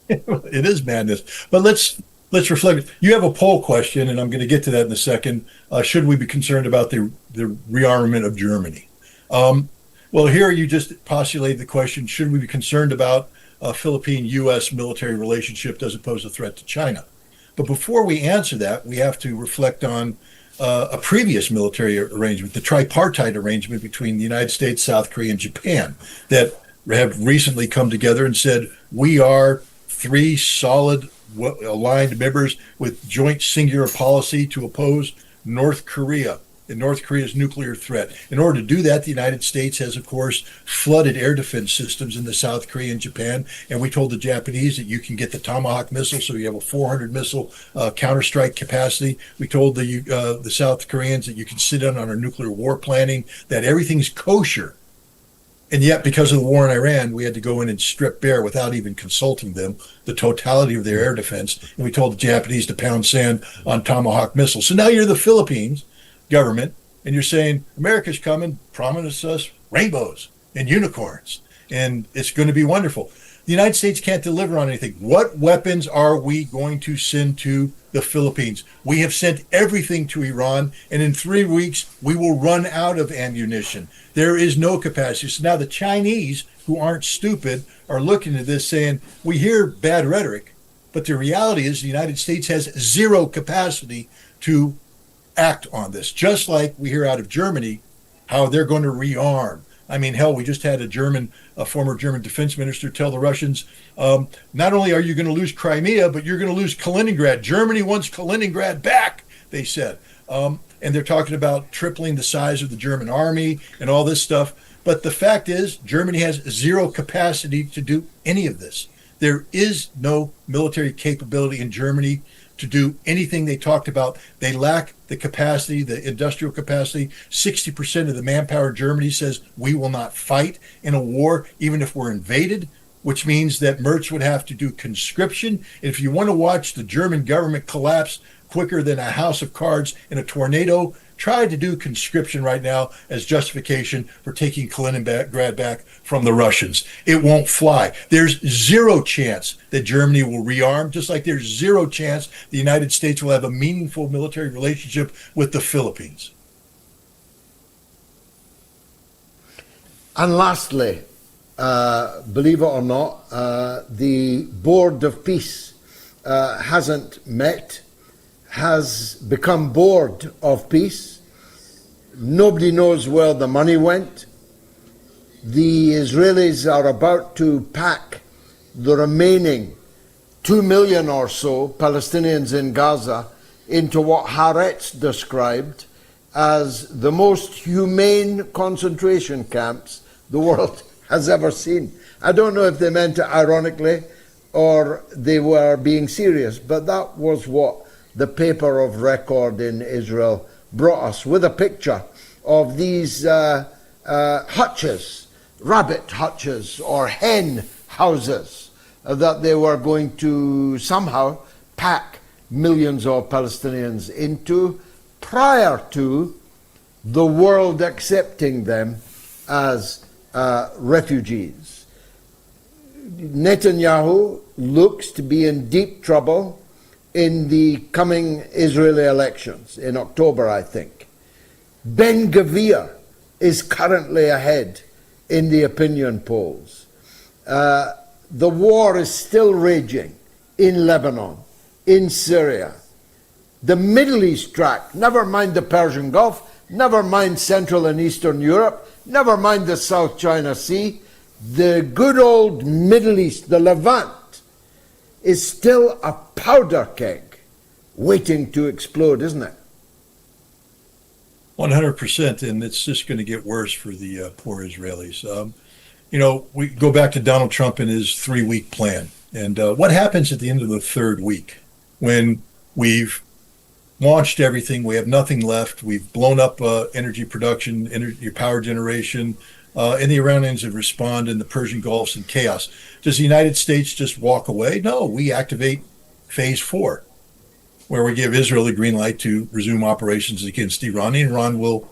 It is madness. But let's reflect. You have a poll question, and I'm going to get to that in a second. Should we be concerned about the rearmament of Germany? Well, here you just postulated the question, should we be concerned about a Philippine-U.S. military relationship does it pose a threat to China? But before we answer that, we have to reflect on a previous military arrangement, the tripartite arrangement between the United States, South Korea, and Japan, that have recently come together and said, we are three solid aligned members with joint singular policy to oppose North Korea. in North Korea's nuclear threat. In order to do that, the United States has, of course, flooded air defense systems in the South Korea and Japan. And we told the Japanese that you can get the Tomahawk missile, so you have a 400 missile counterstrike capacity. We told the South Koreans that you can sit in on our nuclear war planning, that everything's kosher. And yet, because of the war in Iran, we had to go in and strip bare, without even consulting them, the totality of their air defense. And we told the Japanese to pound sand on Tomahawk missiles. So now you're the Philippines government, and you're saying, America's coming, promise us rainbows and unicorns, and it's going to be wonderful. The United States can't deliver on anything. What weapons are we going to send to the Philippines? We have sent everything to Iran, and in 3 weeks, we will run out of ammunition. There is no capacity. So now the Chinese, who aren't stupid, are looking at this saying, we hear bad rhetoric, but the reality is the United States has zero capacity to act on this. Just like we hear out of Germany, how they're going to rearm. I mean, hell, we just had a former German defense minister tell the Russians, not only are you going to lose Crimea, but you're going to lose Kaliningrad. Germany wants Kaliningrad back, they said. And they're talking about tripling the size of the German army and all this stuff. But the fact is, Germany has zero capacity to do any of this. There is no military capability in Germany to do anything they talked about. They lack the capacity, the industrial capacity. 60% of the manpower in Germany says we will not fight in a war, even if we're invaded, which means that Merz would have to do conscription. If you want to watch the German government collapse quicker than a house of cards in a tornado, try to do conscription right now as justification for taking Kaliningrad back from the Russians. It won't fly. There's zero chance that Germany will rearm, just like there's zero chance the United States will have a meaningful military relationship with the Philippines. And lastly, believe it or not, the Board of Peace hasn't met, has become bored of peace. Nobody knows where the money went. The Israelis are about to pack the remaining 2 million or so Palestinians in Gaza into what Haaretz described as the most humane concentration camps the world has ever seen. I don't know if they meant it ironically or they were being serious, but that was what the paper of record in Israel brought us, with a picture of these hutches, rabbit hutches or hen houses that they were going to somehow pack millions of Palestinians into prior to the world accepting them as refugees. Netanyahu looks to be in deep trouble in the coming Israeli elections in October, I think. Ben Gvir is currently ahead in the opinion polls. The war is still raging in Lebanon, in Syria. The Middle East track, never mind the Persian Gulf, never mind Central and Eastern Europe, never mind the South China Sea, the good old Middle East, the Levant, is still a powder keg waiting to explode, isn't it? 100%, and it's just going to get worse for the poor Israelis. We go back to Donald Trump and his 3-week plan. And what happens at the end of the third week when we've launched everything, we have nothing left, we've blown up energy production, energy power generation, and the Iranians have responded in the Persian Gulf's in chaos. Does the United States just walk away? No, we activate phase 4, where we give Israel the green light to resume operations against Iran. And Iran will,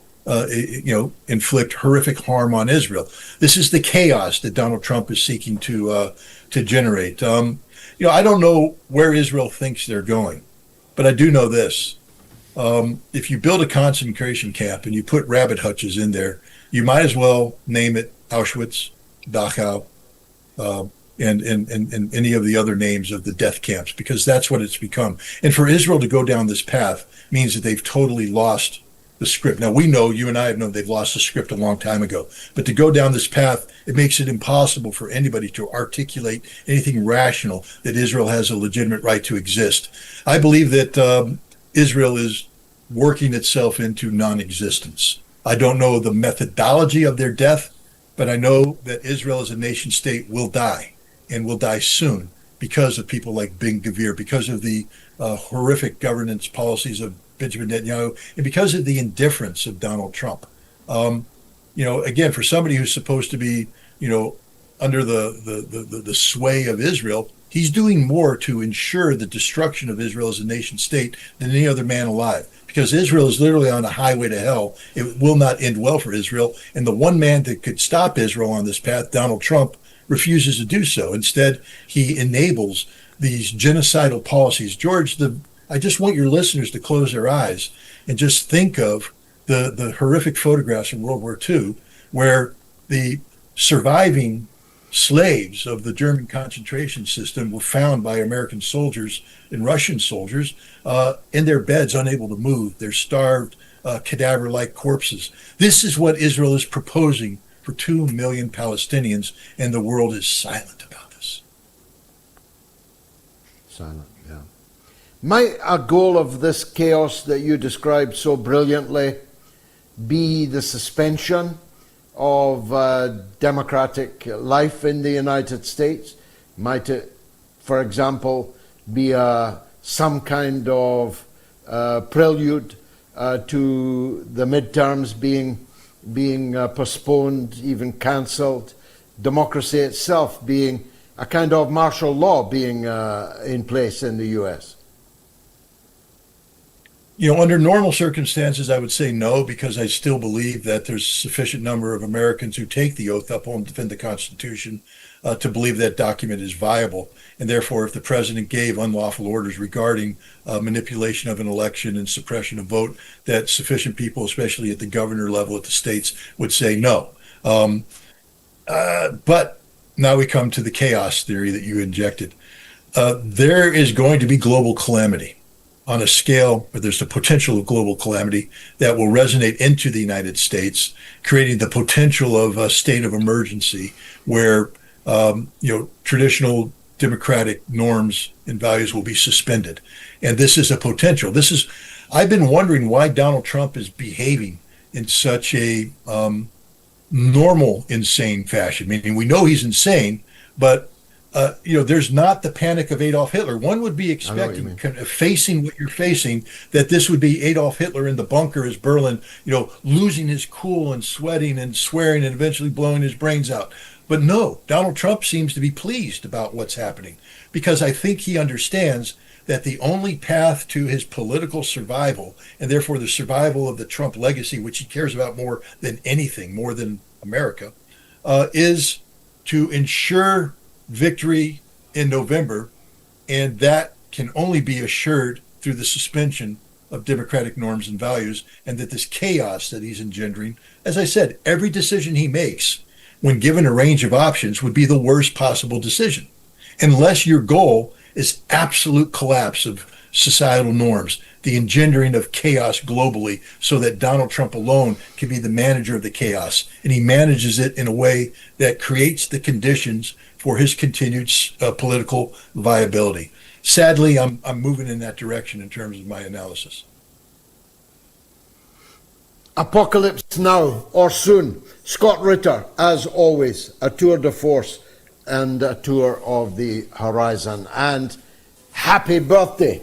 inflict horrific harm on Israel. This is the chaos that Donald Trump is seeking to generate. I don't know where Israel thinks they're going, but I do know this. If you build a concentration camp and you put rabbit hutches in there, you might as well name it Auschwitz, Dachau, and any of the other names of the death camps, because that's what it's become. And for Israel to go down this path means that they've totally lost the script. Now, we know, you and I have known they've lost the script a long time ago, but to go down this path, it makes it impossible for anybody to articulate anything rational that Israel has a legitimate right to exist. I believe that Israel is working itself into non-existence. I don't know the methodology of their death, but I know that Israel as a nation state will die, and will die soon, because of people like Ben Gvir, because of the horrific governance policies of Benjamin Netanyahu, and because of the indifference of Donald Trump. Again, for somebody who's supposed to be, under the sway of Israel, he's doing more to ensure the destruction of Israel as a nation state than any other man alive. Because Israel is literally on a highway to hell. It will not end well for Israel. And the one man that could stop Israel on this path, Donald Trump, refuses to do so. Instead, he enables these genocidal policies. George, I just want your listeners to close their eyes and just think of the horrific photographs from World War II, where the surviving slaves of the German concentration system were found by American soldiers and Russian soldiers in their beds, unable to move. They're starved, cadaver-like corpses. This is what Israel is proposing for 2 million Palestinians, and the world is silent about this. Silent, yeah. Might a goal of this chaos that you described so brilliantly be the suspension of democratic life in the United States? Might it, for example, be some kind of prelude to the midterms being postponed, even cancelled, democracy itself being a kind of martial law being in place in the US? Under normal circumstances, I would say no, because I still believe that there's a sufficient number of Americans who take the oath, uphold and defend the Constitution, to believe that document is viable. And therefore, if the president gave unlawful orders regarding manipulation of an election and suppression of vote, that sufficient people, especially at the governor level at the states, would say no. But now we come to the chaos theory that you injected. There is going to be global calamity on a scale where there's the potential of global calamity that will resonate into the United States, creating the potential of a state of emergency where traditional democratic norms and values will be suspended. And this is a potential. I've been wondering why Donald Trump is behaving in such a normal, insane fashion. Meaning we know he's insane, but there's not the panic of Adolf Hitler. One would be expecting, facing what you're facing, that this would be Adolf Hitler in the bunker as Berlin, losing his cool and sweating and swearing and eventually blowing his brains out. But no, Donald Trump seems to be pleased about what's happening, because I think he understands that the only path to his political survival, and therefore the survival of the Trump legacy, which he cares about more than anything, more than America, is to ensure victory in November, and that can only be assured through the suspension of democratic norms and values, and that this chaos that he's engendering, as I said, every decision he makes, when given a range of options, would be the worst possible decision, unless your goal is absolute collapse of societal norms, the engendering of chaos globally, so that Donald Trump alone can be the manager of the chaos, and he manages it in a way that creates the conditions for his continued political viability. Sadly, I'm moving in that direction in terms of my analysis. Apocalypse now or soon. Scott Ritter, as always, a tour de force and a tour of the horizon. And happy birthday.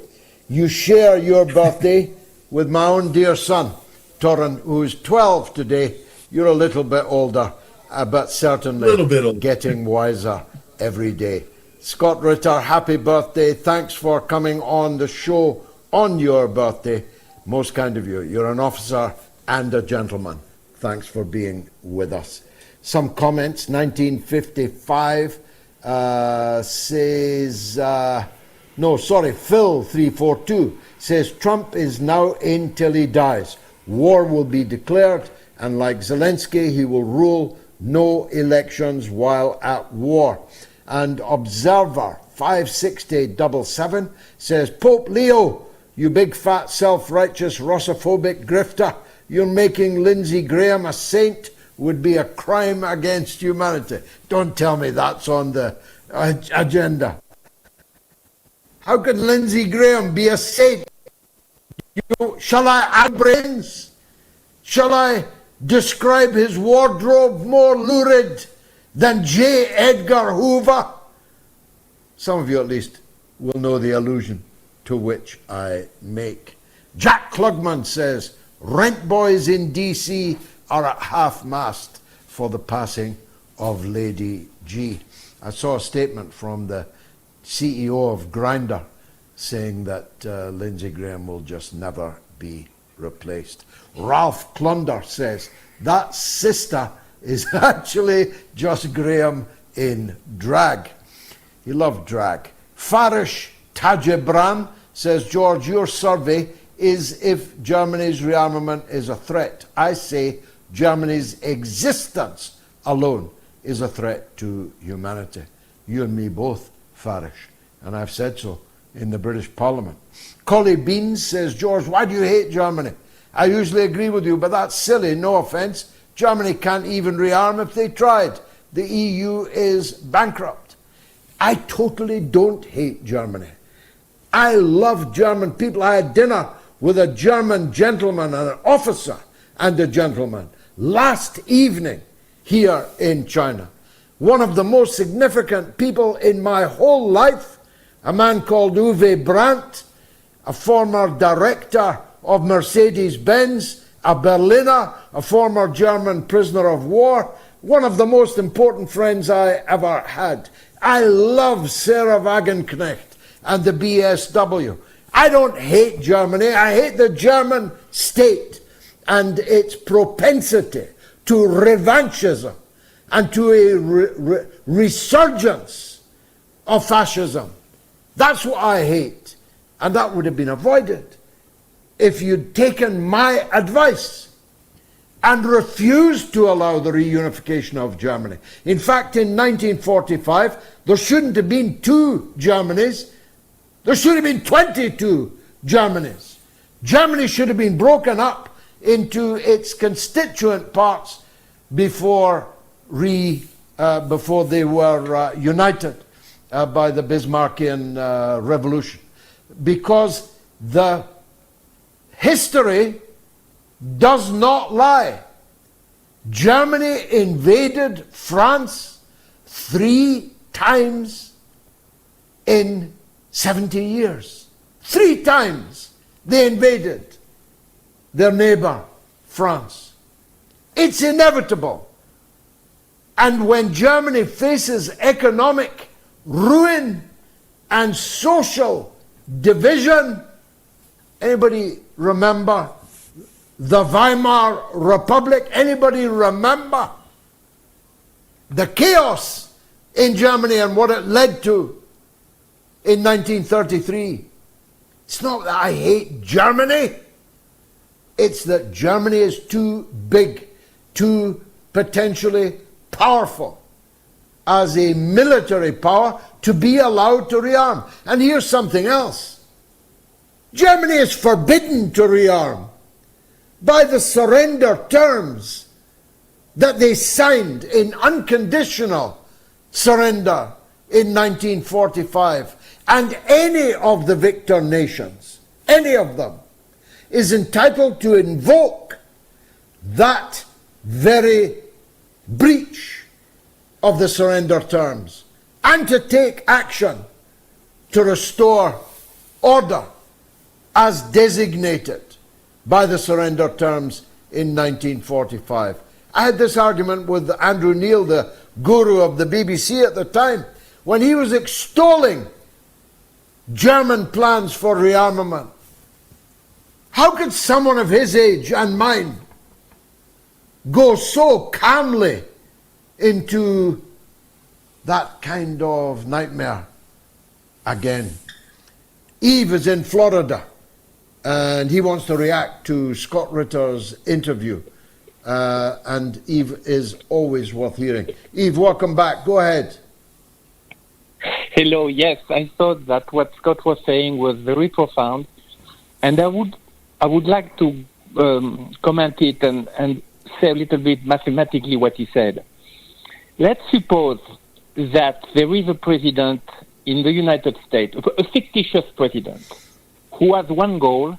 You share your birthday with my own dear son, Torrin, who's 12 today. You're a little bit older, but certainly getting wiser every day. Scott Ritter, happy birthday. Thanks for coming on the show on your birthday. Most kind of you. You're an officer and a gentleman. Thanks for being with us. Some comments. 1955 says, Phil342 says, Trump is now in till he dies. War will be declared, and like Zelensky, he will rule no elections while at war. And Observer 56077 says, Pope Leo, you big fat self-righteous Russophobic grifter, you're making Lindsey Graham a saint would be a crime against humanity. Don't tell me that's on the agenda. How could Lindsey Graham be a saint? Shall I add brains? Shall I describe his wardrobe more lurid than J. Edgar Hoover? Some of you at least will know the allusion to which I make. Jack Klugman says, rent boys in DC are at half-mast for the passing of Lady G. I saw a statement from the CEO of Grindr saying that Lindsey Graham will just never be replaced. Ralph Clunder says, that sister is actually just Graham in drag. He loved drag. Farish Tajibran says, George, your survey is if Germany's rearmament is a threat. I say Germany's existence alone is a threat to humanity. You and me both, Farish, and I've said so in the British Parliament. Collie Beans says, George, why do you hate Germany? I usually agree with you, but that's silly, no offence. Germany can't even rearm if they tried. The EU is bankrupt. I totally don't hate Germany. I love German people. I had dinner with a German gentleman, an officer and a gentleman, last evening here in China. One of the most significant people in my whole life, a man called Uwe Brandt, a former director of Mercedes-Benz, a Berliner, a former German prisoner of war, one of the most important friends I ever had. I love Sarah Wagenknecht and the BSW. I don't hate Germany. I hate the German state and its propensity to revanchism and to a resurgence of fascism. That's what I hate. And that would have been avoided if you'd taken my advice and refused to allow the reunification of Germany. In fact, in 1945, there shouldn't have been two Germanys. There should have been 22 Germanys. Germany should have been broken up into its constituent parts before they were united by the Bismarckian Revolution. Because the history does not lie. Germany invaded France 3 times in 70 years. 3 times they invaded their neighbor, France. It's inevitable. And when Germany faces economic ruin and social division, anybody remember the Weimar Republic? Anybody remember the chaos in Germany and what it led to in 1933? It's not that I hate Germany. It's that Germany is too big, too potentially powerful as a military power to be allowed to rearm. And here's something else. Germany is forbidden to rearm by the surrender terms that they signed in unconditional surrender in 1945. And any of the victor nations, any of them, is entitled to invoke that very breach of the surrender terms and to take action to restore order as designated by the surrender terms in 1945. I had this argument with Andrew Neil, the guru of the BBC at the time, when he was extolling German plans for rearmament. How could someone of his age and mine go so calmly into that kind of nightmare again? Eve is in Florida and he wants to react to Scott Ritter's interview. And Eve is always worth hearing. Eve, welcome back. Go ahead. Hello. Yes, I thought that what Scott was saying was very profound, and I would like to comment it and say a little bit mathematically what he said. Let's suppose that there is a president in the United States, a fictitious president, who has one goal,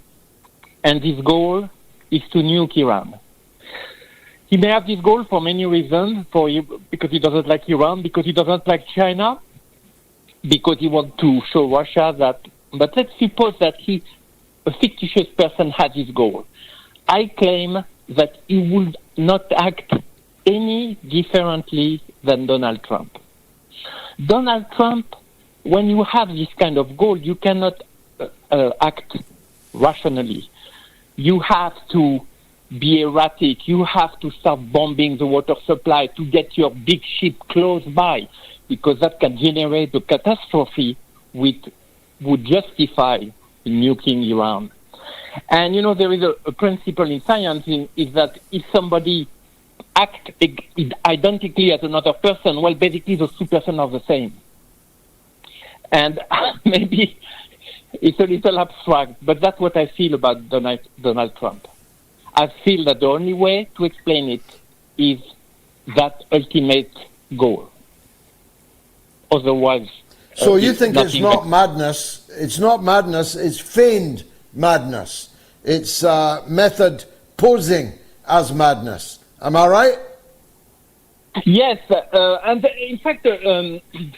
and his goal is to nuke Iran. He may have this goal for many reasons, because he doesn't like Iran, because he doesn't like China, because he wants to show Russia that... But let's suppose that a fictitious person had his goal. I claim that he would not act any differently than Donald Trump. Donald Trump, when you have this kind of goal, you cannot act rationally. You have to be erratic. You have to start bombing the water supply to get your big ship close by, because that can generate a catastrophe which would justify nuking Iran. And, there is a principle in science is that if somebody acts identically as another person, well, basically those two persons are the same. And maybe it's a little abstract, but that's what I feel about Donald Trump. I feel that the only way to explain it is that ultimate goal. Otherwise... So you think it's not madness, it's feigned madness. It's method posing as madness. Am I right? Yes, and in fact,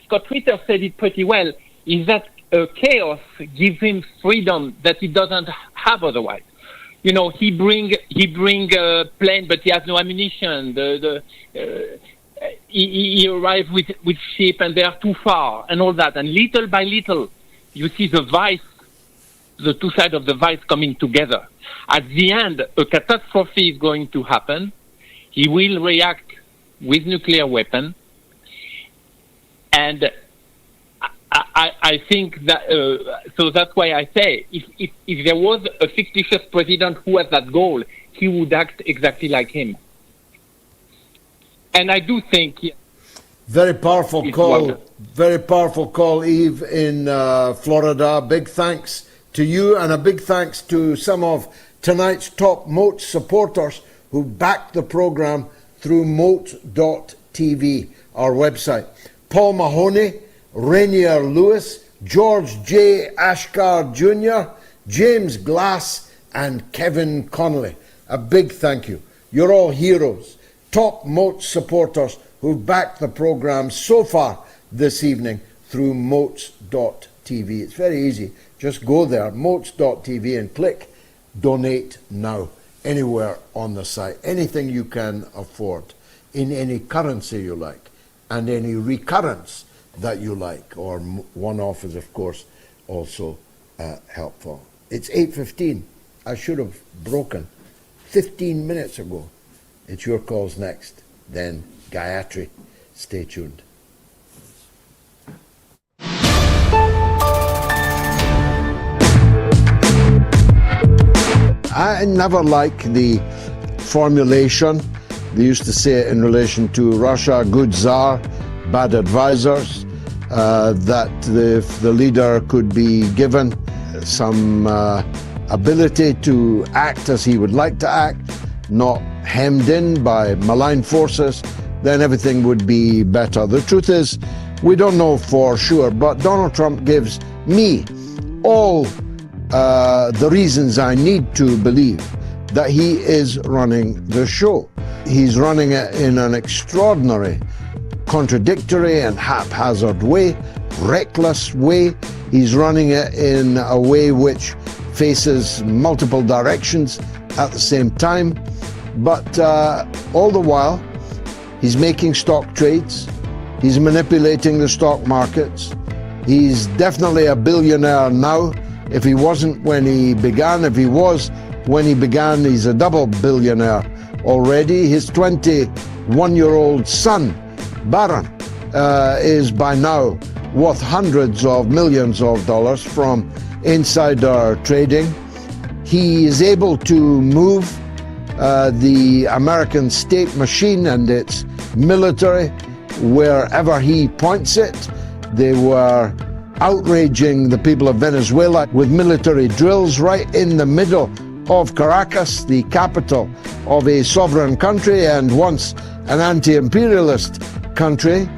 Scott Ritter said it pretty well, is that chaos gives him freedom that he doesn't have otherwise. He bring a plane, but he has no ammunition. He arrives with ship, and they are too far, and all that. And little by little, you see the two sides of the vice coming together. At the end, a catastrophe is going to happen. He will react with nuclear weapon, and I think that. So that's why I say, if there was a fictitious president who has that goal, he would act exactly like him. And I do think... Very powerful call. Very powerful call, Eve, in Florida. Big thanks to you, and a big thanks to some of tonight's top Moat supporters who backed the program through moat.tv, our website. Paul Mahoney, Rainier Lewis, George J. Ashkar Jr., James Glass, and Kevin Connolly. A big thank you. You're all heroes. Top Moat supporters who've backed the program so far this evening through moats.tv. It's very easy. Just go there, moats.tv, and click Donate Now anywhere on the site. Anything you can afford in any currency you like, and any recurrence that you like, or one-off is, of course, also helpful. It's 8:15. I should have broken 15 minutes ago. It's your calls next, then Gayatri. Stay tuned. I never like the formulation. They used to say it in relation to Russia, good czar, bad advisors, that the leader could be given some ability to act as he would like to act, not hemmed in by malign forces, then everything would be better. The truth is, we don't know for sure, but Donald Trump gives me all the reasons I need to believe that he is running the show. He's running it in an extraordinary, contradictory and haphazard way, reckless way. He's running it in a way which faces multiple directions at the same time. But all the while, he's making stock trades, he's manipulating the stock markets, he's definitely a billionaire now. If he wasn't when he began, if he was when he began, he's a double billionaire already. His 21-year-old son, Baron, is by now worth hundreds of millions of dollars from insider trading. He is able to move the American state machine and its military wherever he points it. They were outraging the people of Venezuela with military drills right in the middle of Caracas, the capital of a sovereign country and once an anti-imperialist country.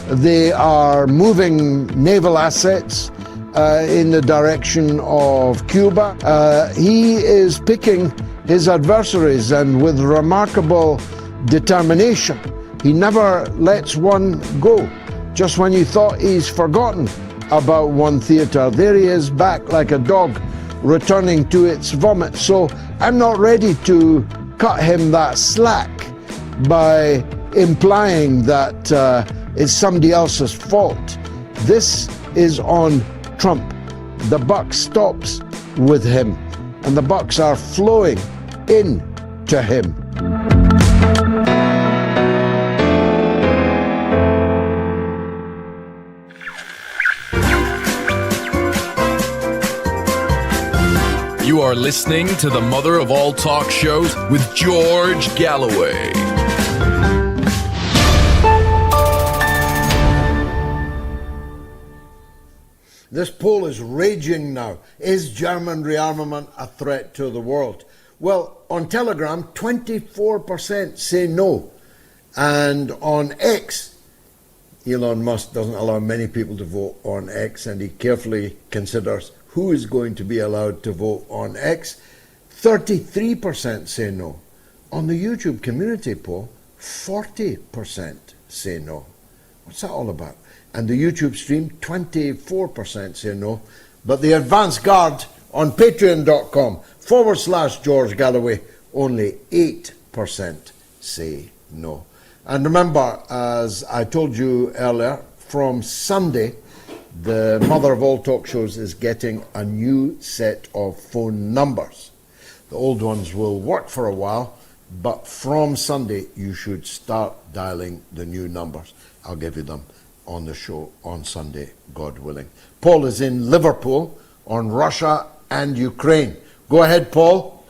They are moving naval assets in the direction of Cuba. He is picking his adversaries, and with remarkable determination. He never lets one go. Just when you thought he's forgotten about one theatre, there he is back like a dog returning to its vomit. So I'm not ready to cut him that slack by implying that it's somebody else's fault. This is on Trump. The buck stops with him, and the bucks are flowing in to him. You are listening to the mother of all talk shows with George Galloway. This poll is raging now. Is German rearmament a threat to the world? Well, on Telegram, 24% say no. And on X, Elon Musk doesn't allow many people to vote on X, and he carefully considers who is going to be allowed to vote on X. 33% say no. On the YouTube community poll, 40% say no. What's that all about? And the YouTube stream, 24% say no. But the advance guard on patreon.com/George Galloway, only 8% say no. And remember, as I told you earlier, from Sunday, the mother of all talk shows is getting a new set of phone numbers. The old ones will work for a while, but from Sunday you should start dialing the new numbers. I'll give you them on the show on Sunday, God willing. Paul is in Liverpool on Russia and Ukraine. Go ahead, Paul.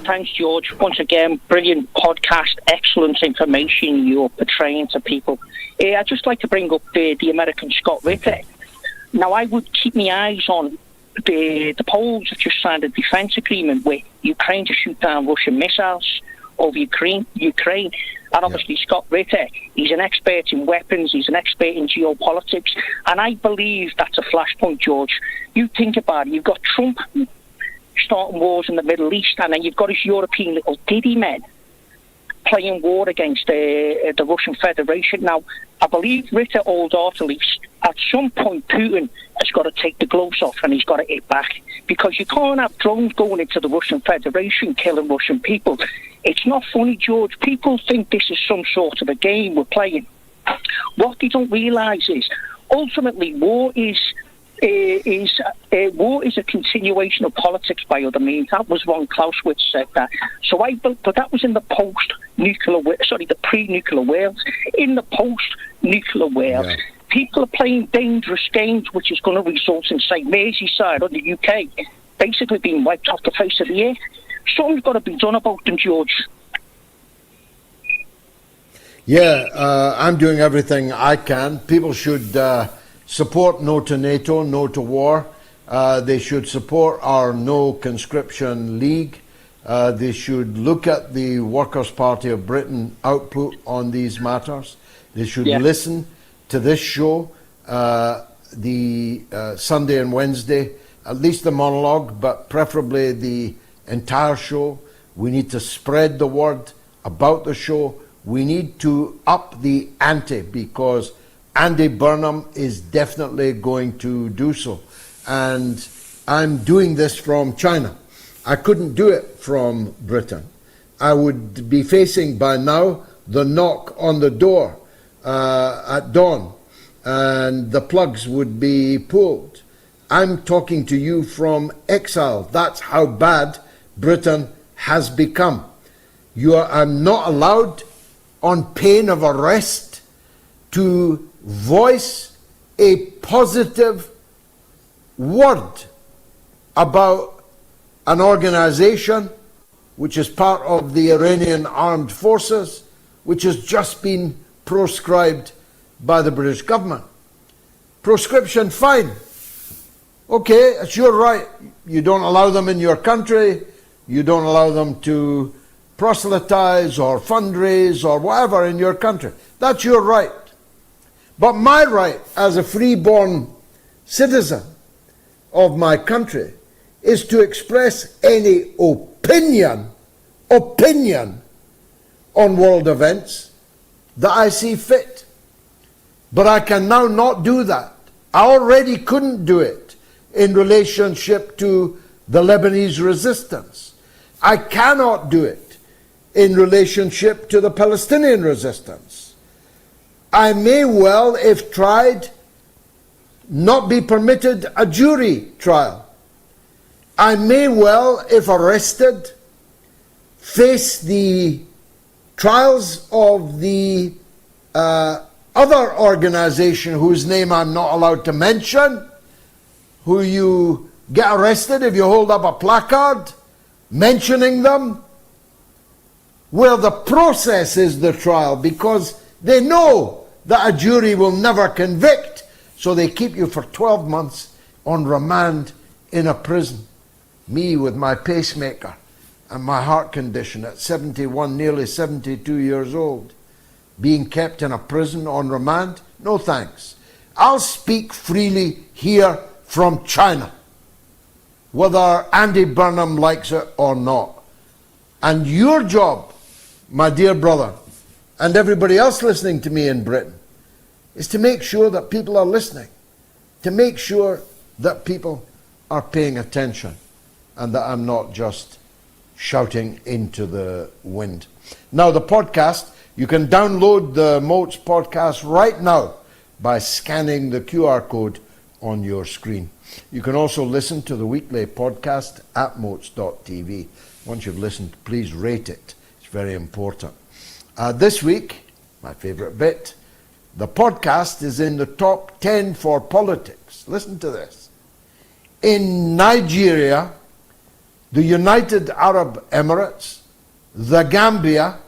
Thanks, George. Once again, brilliant podcast, excellent information you're portraying to people. I'd just like to bring up the American Scott Ritter. Now, I would keep my eyes on the Poles have just signed a defence agreement with Ukraine to shoot down Russian missiles over Ukraine. And obviously, Scott Ritter, he's an expert in weapons, he's an expert in geopolitics, and I believe that's a flashpoint, George. You think about it, you've got Trump starting wars in the Middle East, and then you've got his European little diddy men playing war against the Russian Federation. Now, I believe Ritter wholeheartedly, at some point, Putin has got to take the gloves off and he's got to hit back, because you can't have drones going into the Russian Federation killing Russian people. It's not funny, George. People think this is some sort of a game we're playing. What they don't realise is, ultimately, war is a continuation of politics by other means. That was Von Clausewitz said that. But that was in the the pre-nuclear world. In the post-nuclear world, people are playing dangerous games, which is going to result in, say, Merseyside or the UK basically being wiped off the face of the earth. Something's got to be done about them, George. I'm doing everything I can. People should support No to NATO, No to War. They should support our No Conscription League. They should look at the Workers' Party of Britain output on these matters. They should listen to this show, the Sunday and Wednesday, at least the monologue, but preferably the entire show. We need to spread the word about the show. We need to up the ante, because Andy Burnham is definitely going to do so. And I'm doing this from China. I couldn't do it from Britain. I would be facing by now the knock on the door at dawn, and the plugs would be pulled. I'm talking to you from exile. That's how bad Britain has become. I'm not allowed, on pain of arrest, to voice a positive word about an organization which is part of the Iranian armed forces, which has just been proscribed by the British government. Proscription, fine. Okay, it's your right. You don't allow them in your country. You don't allow them to proselytize or fundraise or whatever in your country. That's your right. But my right as a free-born citizen of my country is to express any opinion on world events that I see fit. But I can now not do that. I already couldn't do it in relationship to the Lebanese resistance. I cannot do it in relationship to the Palestinian resistance. I may well, if tried, not be permitted a jury trial. I may well, if arrested, face the trials of the other organization whose name I'm not allowed to mention, who you get arrested if you hold up a placard mentioning them, where the process is the trial, because they know that a jury will never convict, so they keep you for 12 months on remand in a prison. Me with my pacemaker and my heart condition at 71, nearly 72 years old, being kept in a prison on remand? No thanks. I'll speak freely here from China, whether Andy Burnham likes it or not. And your job, my dear brother, and everybody else listening to me in Britain, is to make sure that people are listening, to make sure that people are paying attention, and that I'm not just shouting into the wind. Now, the podcast, you can download the Moats podcast right now by scanning the QR code on your screen. You can also listen to the weekly podcast at moats.tv. Once you've listened, please rate it. It's very important. This week, my favorite bit, the podcast is in the top 10 for politics. Listen to this. In Nigeria, the United Arab Emirates, the Gambia,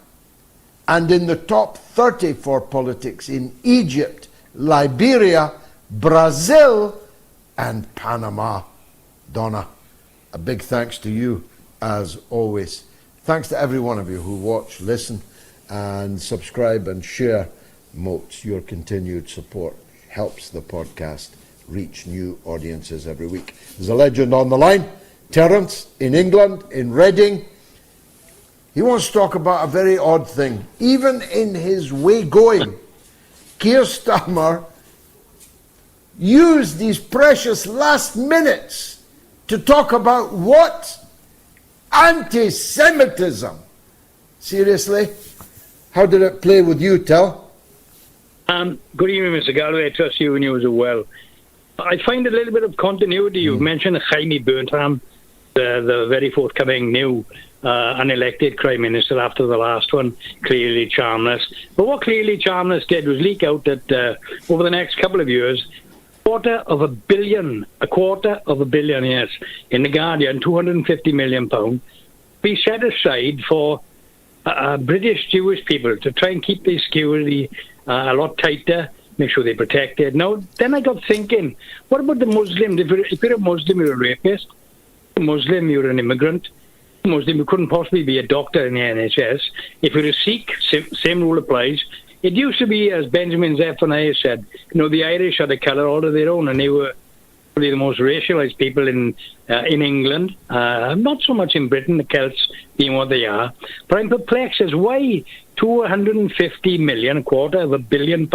and in the top 30 for politics in Egypt, Liberia, Brazil, and Panama. Donna, a big thanks to you as always. Thanks to every one of you who watch, listen, and subscribe and share Moats. Your continued support helps the podcast reach new audiences every week. There's a legend on the line, Terence in England, in Reading. He wants to talk about a very odd thing. Even in his way going, Keir Starmer used these precious last minutes to talk about what? Anti-Semitism. Seriously? How did it play with you, Tel? Good evening, Mr. Galloway. I trust you and yours are well. I find a little bit of continuity. You've mentioned Jaime Burnham, the very forthcoming new unelected Prime Minister after the last one, clearly charmless. But what clearly charmless did was leak out that over the next couple of years, a quarter of a billion, yes, in The Guardian, £250 million, be set aside for British Jewish people to try and keep their security a lot tighter, make sure they're protected. Now, then I got thinking, what about the Muslims? If you're a Muslim, you're a rapist. If you're a Muslim, you're an immigrant. If you're a Muslim, you couldn't possibly be a doctor in the NHS. If you're a Sikh, same rule applies. It used to be, as Benjamin Zephaniah said, the Irish had a colour all of their own, and they were probably the most racialised people in England. Not so much in Britain, the Celts being what they are. But I'm perplexed as why 250 million, a quarter of £1 billion,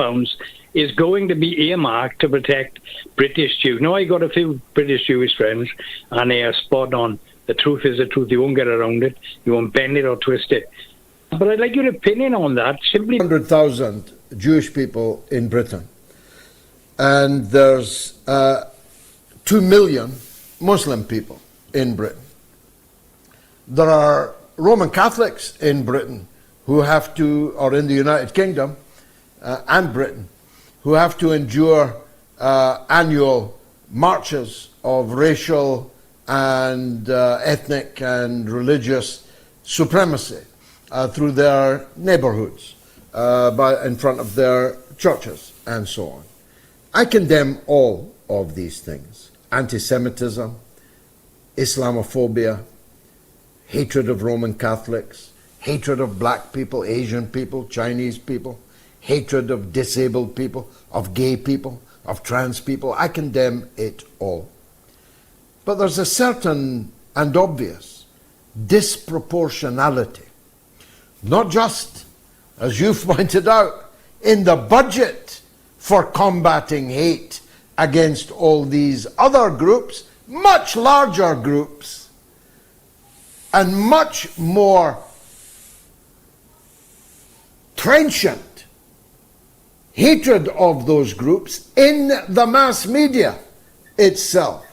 is going to be earmarked to protect British Jews. Now, I got a few British Jewish friends, and they are spot on. The truth is the truth. You won't get around it. You won't bend it or twist it. But I'd like your opinion on that. Simply 100,000 Jewish people in Britain. And there's 2 million Muslim people in Britain. There are Roman Catholics in Britain who have to, or in the United Kingdom and Britain, who have to endure annual marches of racial and ethnic and religious supremacy through their neighborhoods, in front of their churches, and so on. I condemn all of these things. Anti-Semitism, Islamophobia, hatred of Roman Catholics, hatred of black people, Asian people, Chinese people, hatred of disabled people, of gay people, of trans people. I condemn it all. But there's a certain and obvious disproportionality, not just, as you've pointed out, in the budget for combating hate against all these other groups, much larger groups, and much more trenchant hatred of those groups in the mass media itself.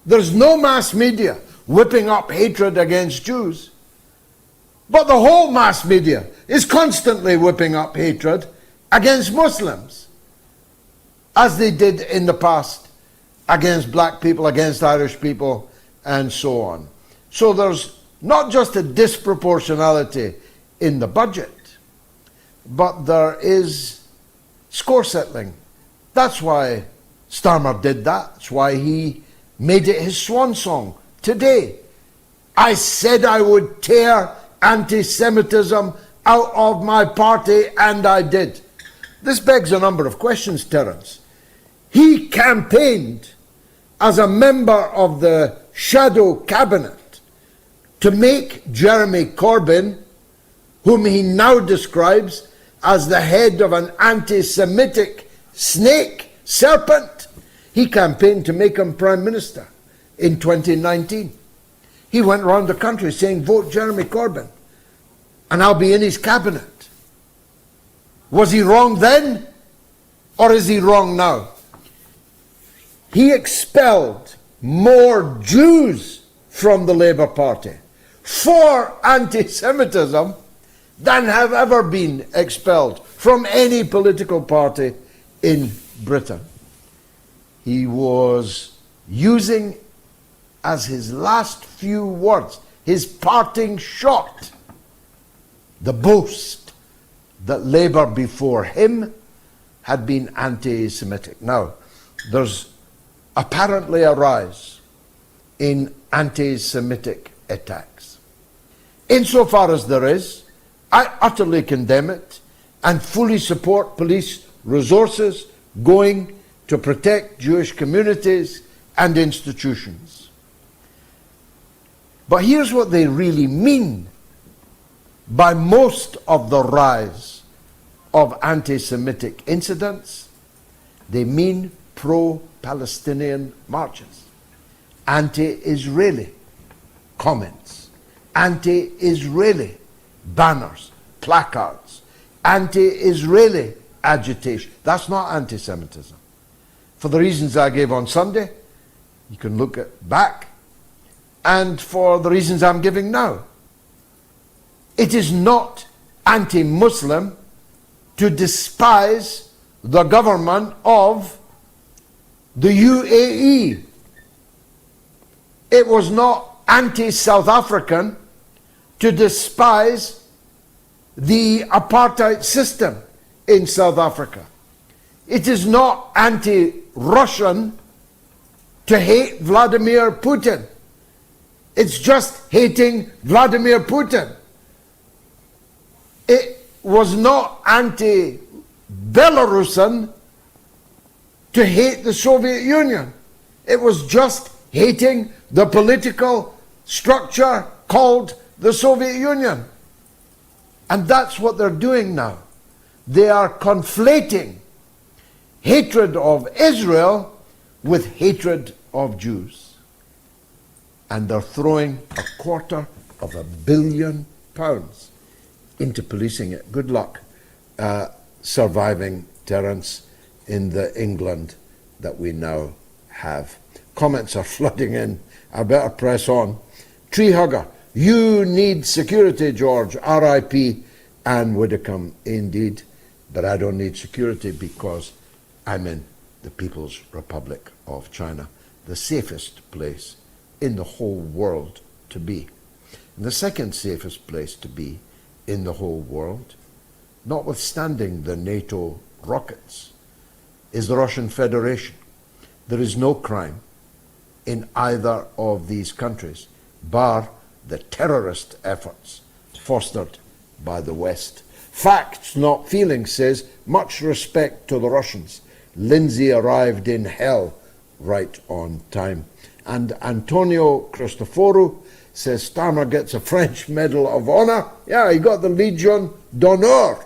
There's no mass media whipping up hatred against Jews, but the whole mass media is constantly whipping up hatred against Muslims, as they did in the past against black people, against Irish people, and so on. So there's not just a disproportionality in the budget, but there is score settling. That's why Starmer did that. That's why he made it his swan song today. I said I would tear anti-Semitism out of my party, and I did. This begs a number of questions, Terence. He campaigned as a member of the shadow cabinet to make Jeremy Corbyn, whom he now describes as the head of an anti-Semitic snake, serpent, he campaigned to make him Prime Minister in 2019. He went around the country saying, vote Jeremy Corbyn, and I'll be in his cabinet. Was he wrong then, or is he wrong now? He expelled more Jews from the Labour Party for anti-Semitism than have ever been expelled from any political party in Britain. He was using as his last few words, his parting shot, the boast that Labour before him had been anti-Semitic. Now, there's apparently a rise in anti-Semitic attacks. Insofar as there is, I utterly condemn it and fully support police resources going to protect Jewish communities and institutions. But here's what they really mean by most of the rise of anti-Semitic incidents. They mean pro-Palestinian marches, anti-Israeli comments, anti-Israeli banners, placards, anti-Israeli agitation. That's not anti-Semitism. For the reasons I gave on Sunday, you can look back, and for the reasons I'm giving now. It is not anti-Muslim to despise the government of the UAE. It was not anti-South African to despise the apartheid system in South Africa. It is not anti-Russian to hate Vladimir Putin. It's just hating Vladimir Putin. It was not anti-Belarusian to hate the Soviet Union. It was just hating the political structure called the Soviet Union. And that's what they're doing now. They are conflating hatred of Israel with hatred of Jews. And they're throwing £250 million into policing it. Good luck surviving, Terence, in the England that we now have. Comments are flooding in. I better press on. Tree hugger, you need security, George. R.I.P. Anne Widdecombe, indeed. But I don't need security because I'm in the People's Republic of China, the safest place in the whole world to be. And the second safest place to be in the whole world, notwithstanding the NATO rockets, is the Russian Federation. There is no crime in either of these countries, bar the terrorist efforts fostered by the West. Facts, not feelings, says, much respect to the Russians. Lindsay arrived in hell right on time. And Antonio Cristoforu says Starmer gets a French Medal of Honor. Yeah, he got the Legion d'Honneur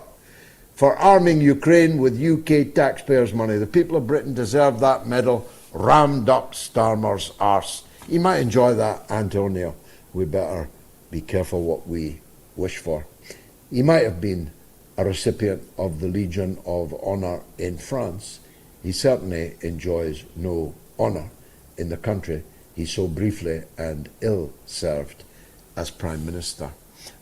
for arming Ukraine with UK taxpayers' money. The people of Britain deserve that medal rammed up Starmer's arse. He might enjoy that, Antonio. We better be careful what we wish for. He might have been a recipient of the Legion of Honor in France. He certainly enjoys no honor in the country he so briefly and ill served as Prime Minister.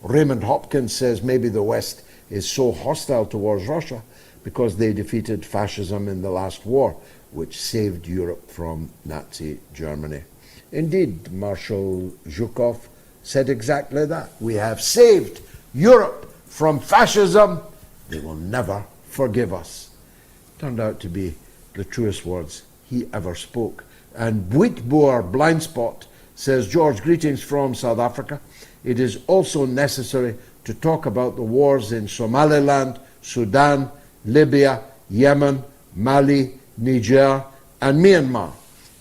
Raymond Hopkins says maybe the West is so hostile towards Russia because they defeated fascism in the last war, which saved Europe from Nazi Germany. Indeed, Marshal Zhukov said exactly that. We have saved Europe from fascism. They will never forgive us. Turned out to be the truest words he ever spoke. And Buitboer Blindspot says, George, greetings from South Africa. It is also necessary to talk about the wars in Somaliland, Sudan, Libya, Yemen, Mali, Niger, and Myanmar.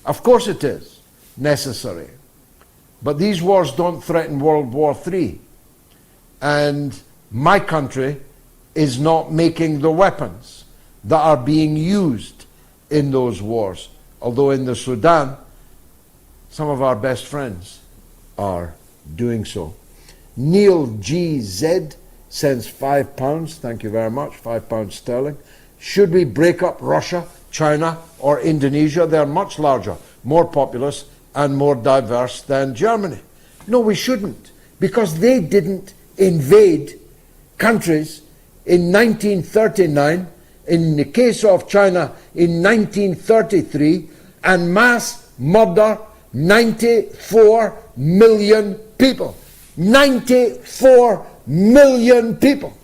Of course it is necessary. But these wars don't threaten World War III. And my country is not making the weapons that are being used in those wars. Although in the Sudan, some of our best friends are doing so. Neil GZ sends £5. Thank you very much. £5 sterling. Should we break up Russia, China, or Indonesia? They're much larger, more populous, and more diverse than Germany. No, we shouldn't, because they didn't invade countries in 1939, in the case of China in 1933, and mass murder 94 million people. 94 million people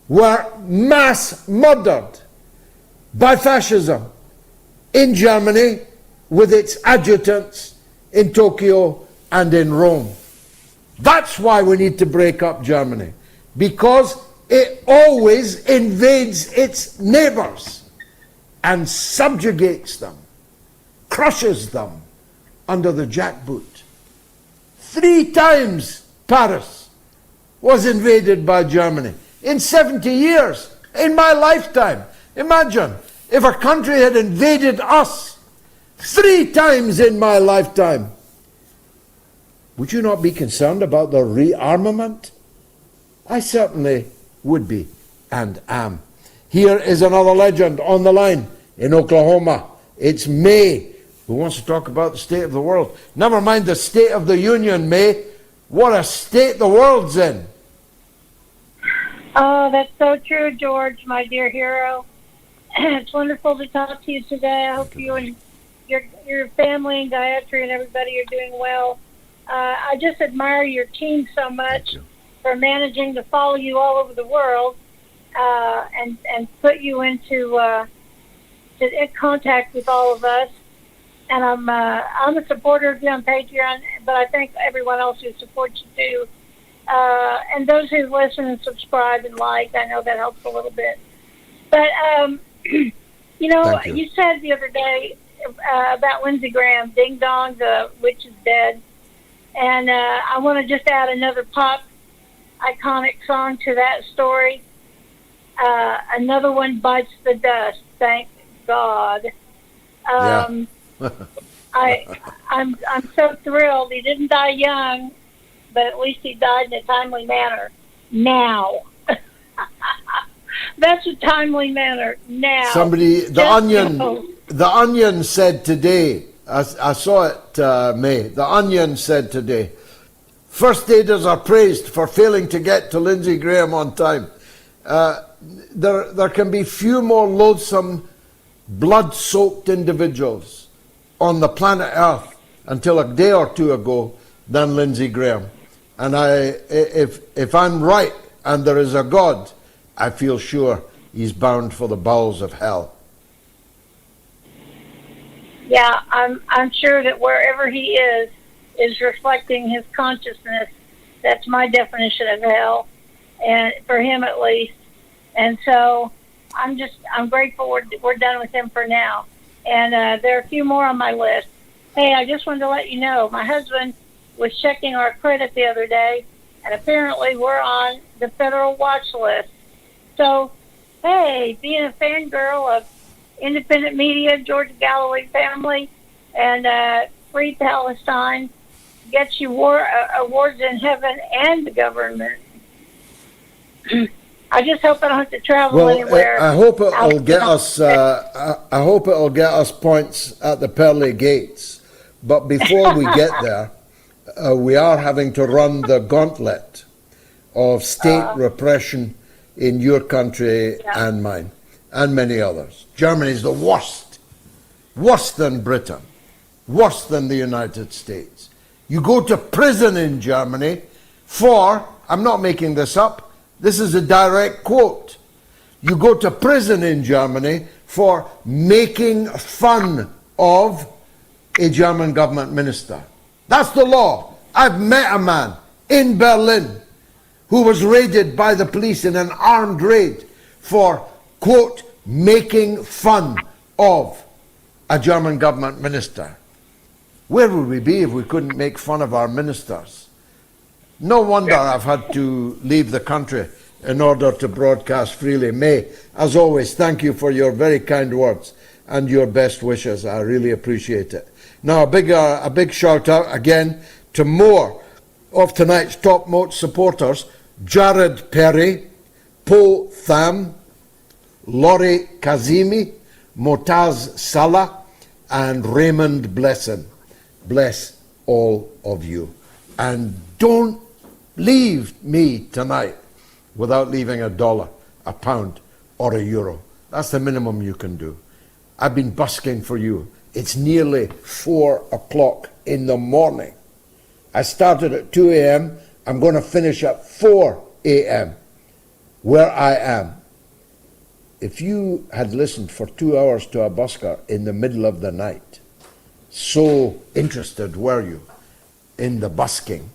were mass murdered by fascism in Germany with its adjutants in Tokyo and in Rome. That's why we need to break up Germany, because it always invades its neighbors and subjugates them, crushes them under the jackboot. 3 times Paris was invaded by Germany in 70 years, in my lifetime. Imagine if a country had invaded us 3 times in my lifetime. Would you not be concerned about the rearmament? I certainly would be and am. Here is another legend on the line in Oklahoma. It's May, who wants to talk about the state of the world. Never mind the state of the union, May. What a state the world's in. Oh, that's so true, George, my dear hero. It's wonderful to talk to you today. I hope you and your family and Gayatri and everybody are doing well. I just admire your team so much for managing to follow you all over the world and put you into in contact with all of us. And I'm a supporter of you on Patreon, but I thank everyone else who supports you too. And those who listen and subscribe and like, I know that helps a little bit. But, you said the other day about Lindsey Graham, Ding Dong, the witch is dead. And I want to just add another pop iconic song to that story. Another one bites the dust, thank God. I'm so thrilled. He didn't die young, but at least he died in a timely manner. Now. That's a timely manner. Now. The Onion said today, I saw it, May. The Onion said today, first aiders are praised for failing to get to Lindsey Graham on time. There can be few more loathsome, blood-soaked individuals on the planet Earth until a day or two ago than Lindsey Graham. And if I'm right and there is a God, I feel sure he's bound for the bowels of hell. Yeah, I'm sure that wherever he is reflecting his consciousness. That's my definition of hell, and for him at least. And so I'm grateful we're done with him for now. And there are a few more on my list. Hey, I just wanted to let you know, my husband was checking our credit the other day, and apparently we're on the federal watch list. So, hey, being a fangirl of independent media, George Galloway family, and Free Palestine gets you awards in heaven and the government. I just hope I don't have to travel anywhere. I hope it'll get us. I hope it'll get us points at the pearly gates. But before we get there, we are having to run the gauntlet of state repression in your country and mine, and many others. Germany's the worst, worse than Britain, worse than the United States. You go to prison in Germany for, I'm not making this up, this is a direct quote. You go to prison in Germany for making fun of a German government minister. That's the law. I've met a man in Berlin who was raided by the police in an armed raid for, quote, making fun of a German government minister. Where would we be if we couldn't make fun of our ministers? No wonder I've had to leave the country in order to broadcast freely. May, as always, thank you for your very kind words and your best wishes. I really appreciate it. Now, a big shout out again to more of tonight's top-most supporters: Jared Perry, Po Tham, Laurie Kazimi, Motaz Salah, and Raymond Blesson. Bless all of you. And don't leave me tonight without leaving $1, a pound, or €1. That's the minimum you can do. I've been busking for you. It's nearly 4 o'clock in the morning. I started at 2 a.m. I'm going to finish at 4 a.m. where I am. If you had listened for 2 hours to a busker in the middle of the night, so interested were you in the busking,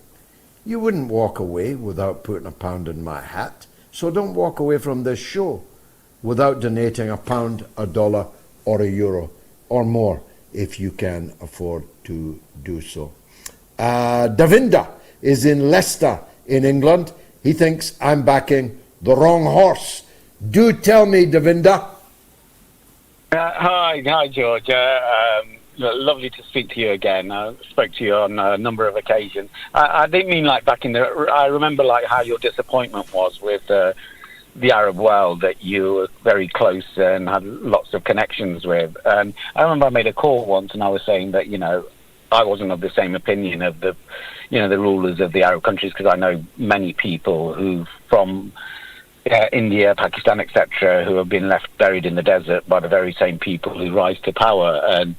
you wouldn't walk away without putting a pound in my hat. So don't walk away from this show without donating a pound, $1, or €1, or more if you can afford to do so. Davinda is in Leicester in England. He thinks I'm backing the wrong horse. Do tell me, Davinda. Hi, George. Lovely to speak to you again. I spoke to you on a number of occasions. I didn't mean like back in the. I remember like how your disappointment was with the Arab world that you were very close and had lots of connections with. And I remember I made a call once, and I was saying that I wasn't of the same opinion of the rulers of the Arab countries, because I know many people who from India, Pakistan, etc., who have been left buried in the desert by the very same people who rise to power. And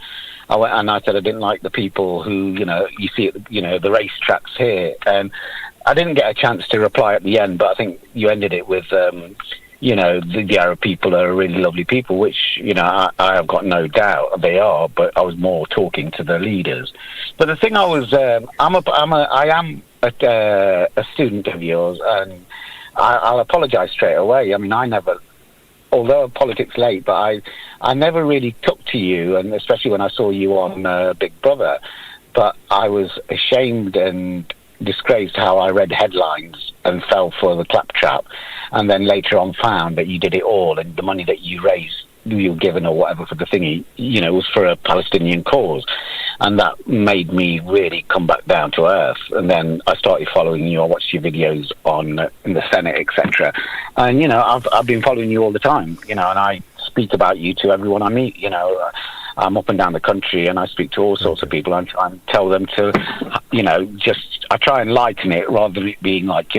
I said I didn't like the people who, you see at the racetracks here. And I didn't get a chance to reply at the end, but I think you ended it with, the Arab people are really lovely people, which, I have got no doubt they are, but I was more talking to the leaders. But the thing I am a student of yours, and I'll apologize straight away. I mean, although politics late, but I never really took to you, and especially when I saw you on Big Brother. But I was ashamed and disgraced how I read headlines and fell for the claptrap, and then later on found that you did it all, and the money that you raised, you were given or whatever for the thingy, was for a Palestinian cause. And that made me really come back down to earth. And then I started following you. I watched your videos in the Senate, etc. And I've been following you all the time. And I speak about you to everyone I meet. I'm up and down the country, and I speak to all sorts of people. And tell them to, I try and lighten it rather than it being like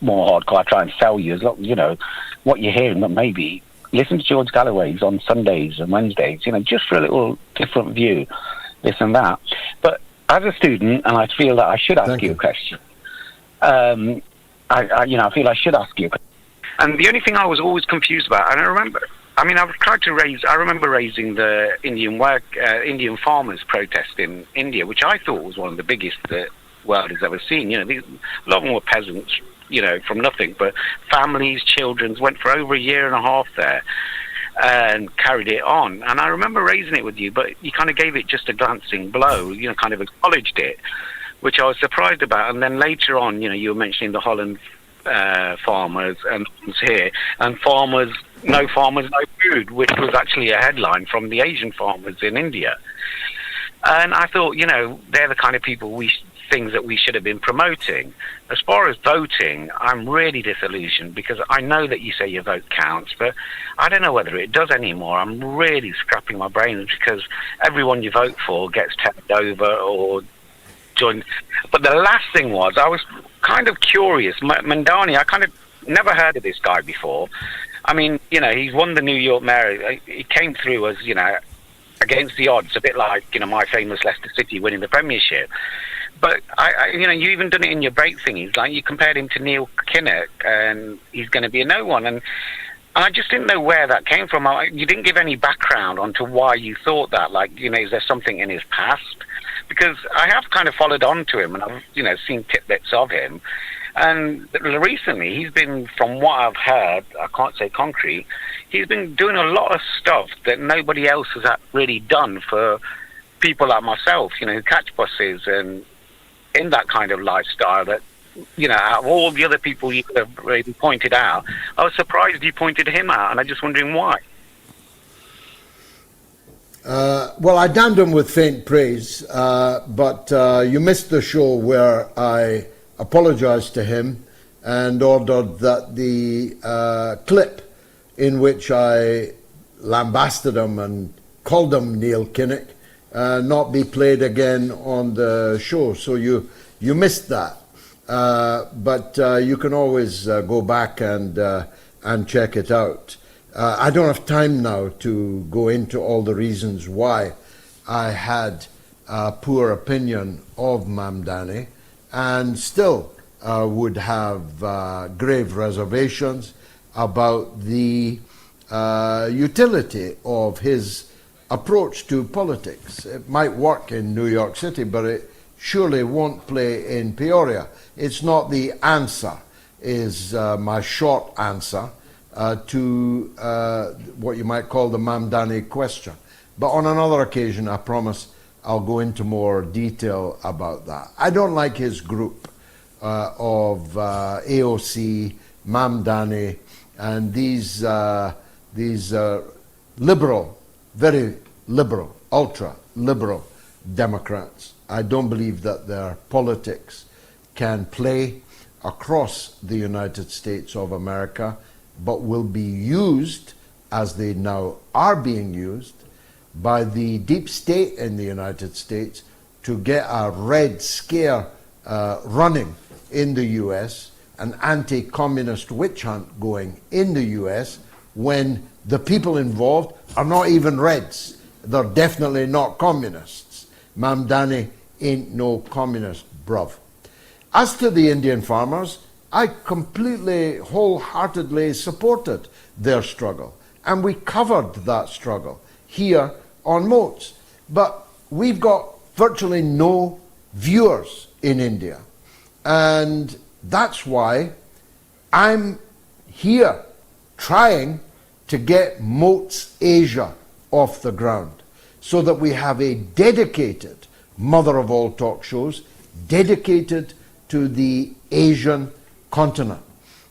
more hardcore. I try and sell you as long, what you're hearing, but maybe listen to George Galloway's on Sundays and Wednesdays. Just for a little different view. This and that. But as a student, and I feel that I should ask you a question. I feel I should ask you a question. And the only thing I was always confused about, and I remember raising the Indian farmers protest in India, which I thought was one of the biggest the world has ever seen. A lot of them were peasants, from nothing, but families, children, went for over a year and a half there. and carried it on. And I remember raising it with you, but you kind of gave it just a glancing blow, kind of acknowledged it, which I was surprised about. And then later on, you were mentioning the Holland farmers and here, and no farmers, no food, which was actually a headline from the Asian farmers in India. And I thought, they're the kind of things that we should have been promoting. As far as voting, I'm really disillusioned because I know that you say your vote counts, but I don't know whether it does anymore. I'm really scrapping my brains because everyone you vote for gets turned over or joined. But the last thing was, I was kind of curious. Mamdani, I kind of never heard of this guy before. I mean, he's won the New York mayor. He came through as, against the odds, a bit like, my famous Leicester City winning the Premiership. But, you even done it in your break thingies. Like, you compared him to Neil Kinnock, and he's going to be a no one. And I just didn't know where that came from. You didn't give any background onto why you thought that. Like, is there something in his past? Because I have kind of followed on to him, and I've, seen tidbits of him. And recently, he's been, from what I've heard, I can't say concrete, he's been doing a lot of stuff that nobody else has really done for people like myself, who catch buses and in that kind of lifestyle that, out of all the other people you have really pointed out, I was surprised you pointed him out, and I'm just wondering why. Well, I damned him with faint praise, but you missed the show where I apologized to him and ordered that the clip in which I lambasted him and called him Neil Kinnock not be played again on the show. So you missed that. But you can always go back and check it out. I don't have time now to go into all the reasons why I had a poor opinion of Mamdani and still would have grave reservations about the utility of his approach to politics. It might work in New York City, but it surely won't play in Peoria. It's not the answer, is my short answer to what you might call the Mamdani question. But on another occasion, I promise I'll go into more detail about that. I don't like his group of AOC, Mamdani, and these liberal, very liberal, ultra-liberal Democrats. I don't believe that their politics can play across the United States of America, but will be used, as they now are being used, by the deep state in the United States to get a red scare running in the US, an anti-communist witch hunt going in the US, when the people involved are not even Reds. They're definitely not communists. Mamdani ain't no communist, bruv. As to the Indian farmers, I completely, wholeheartedly supported their struggle. And we covered that struggle here on Moats. But we've got virtually no viewers in India. And that's why I'm here trying to get Moats Asia off the ground so that we have a dedicated mother of all talk shows dedicated to the Asian continent,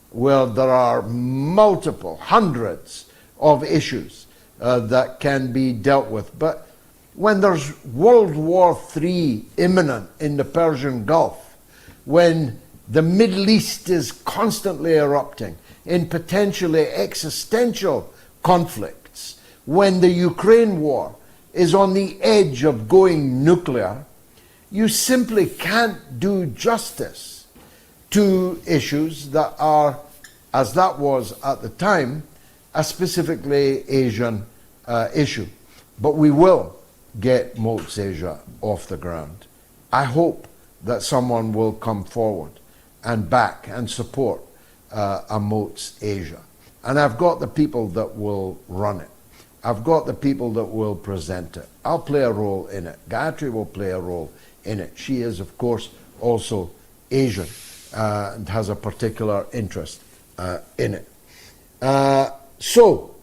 where there are multiple hundreds of issues that can be dealt with. But when there's World War III imminent in the Persian Gulf, when the Middle East is constantly erupting in potentially existential conflicts, when the Ukraine war is on the edge of going nuclear, you simply can't do justice to issues that are, as that was at the time, a specifically Asian issue. But we will get Moats Asia off the ground. I hope that someone will come forward and back and support a Moats Asia. And I've got the people that will run it. I've got the people that will present it. I'll play a role in it. Gayatri will play a role in it. She is, of course, also Asian and has a particular interest in it. So,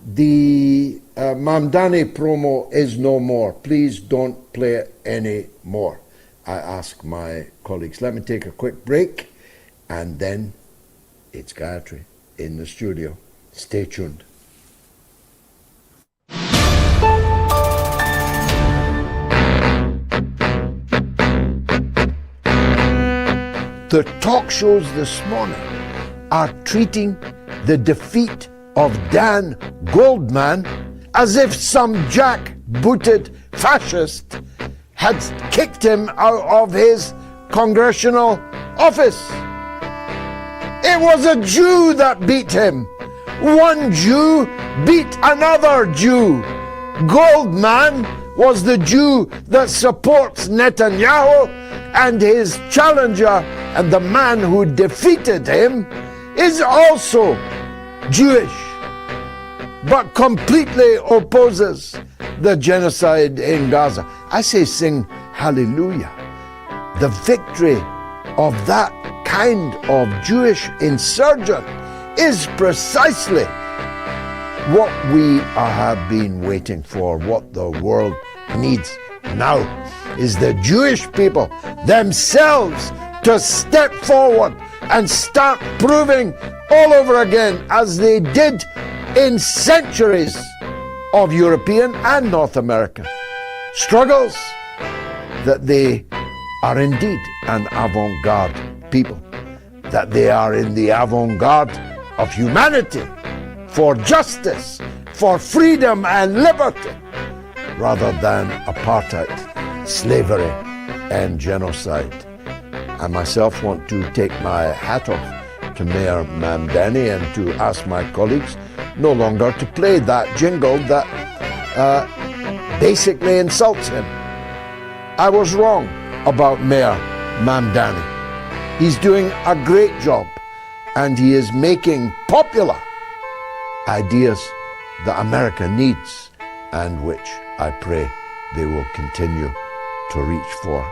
The Mamdani promo is no more. Please don't play it anymore. I ask my colleagues. Let me take a quick break, and then it's Gayatri in the studio. Stay tuned. The talk shows this morning are treating the defeat of Dan Goldman as if some jack-booted fascist had kicked him out of his congressional office. It was a Jew that beat him. One Jew beat another Jew. Goldman was the Jew that supports Netanyahu, and his challenger and the man who defeated him is also Jewish, but completely opposes the genocide in Gaza. I say sing hallelujah. The victory of that kind of Jewish insurgent is precisely what we have been waiting for. What the world needs now is the Jewish people themselves to step forward and start proving all over again, as they did in centuries of European and North American struggles, that they are indeed an avant-garde people, that they are in the avant-garde of humanity, for justice, for freedom and liberty, rather than apartheid, slavery and genocide. I myself want to take my hat off to Mayor Mamdani and to ask my colleagues no longer to play that jingle that basically insults him. I was wrong about Mayor Mamdani. He's doing a great job, and he is making popular ideas that America needs, and which I pray they will continue to reach for.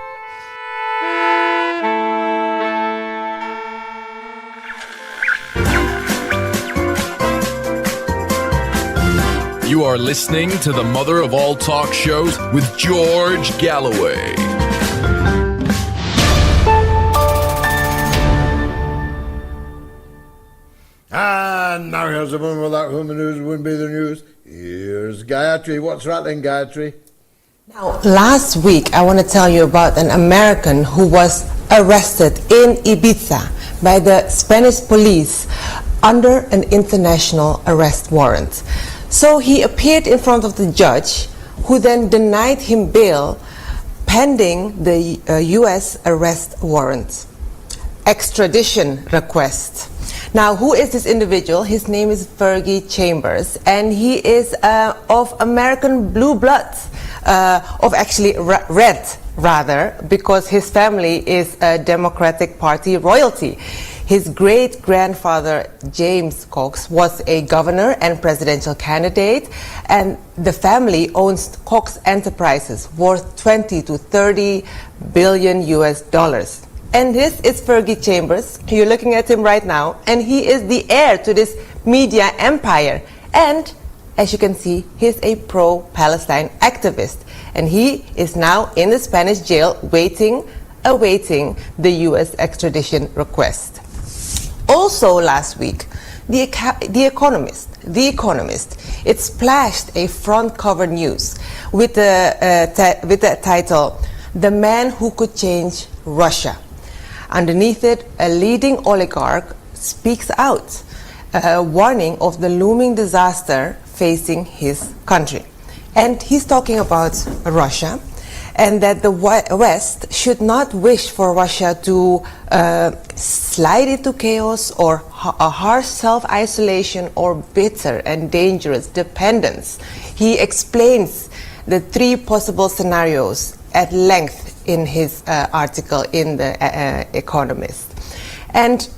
You are listening to the mother of all talk shows with George Galloway. And now here's the one without whom the news wouldn't be the news. Here's Gayatri. What's rattling, Gayatri? Now, last week I want to tell you about an American who was arrested in Ibiza by the Spanish police under an international arrest warrant. So he appeared in front of the judge, who then denied him bail pending the US arrest warrant. Extradition request. Now, who is this individual? His name is Fergie Chambers, and he is of American blue blood, of actually red rather, because his family is a Democratic Party royalty. His great-grandfather, James Cox, was a governor and presidential candidate, and the family owns Cox Enterprises worth 20 to 30 billion US dollars. And this is Fergie Chambers. You're looking at him right now, and he is the heir to this media empire. And as you can see, he's a pro-Palestine activist, and he is now in the Spanish jail awaiting the US extradition request. Also last week, The Economist, it splashed a front cover news with the title, "The Man Who Could Change Russia." Underneath it, a leading oligarch speaks out, warning of the looming disaster facing his country. And he's talking about Russia, and that the West should not wish for Russia to slide into chaos or a harsh self-isolation or bitter and dangerous dependence. He explains the three possible scenarios at length in his article in The Economist. And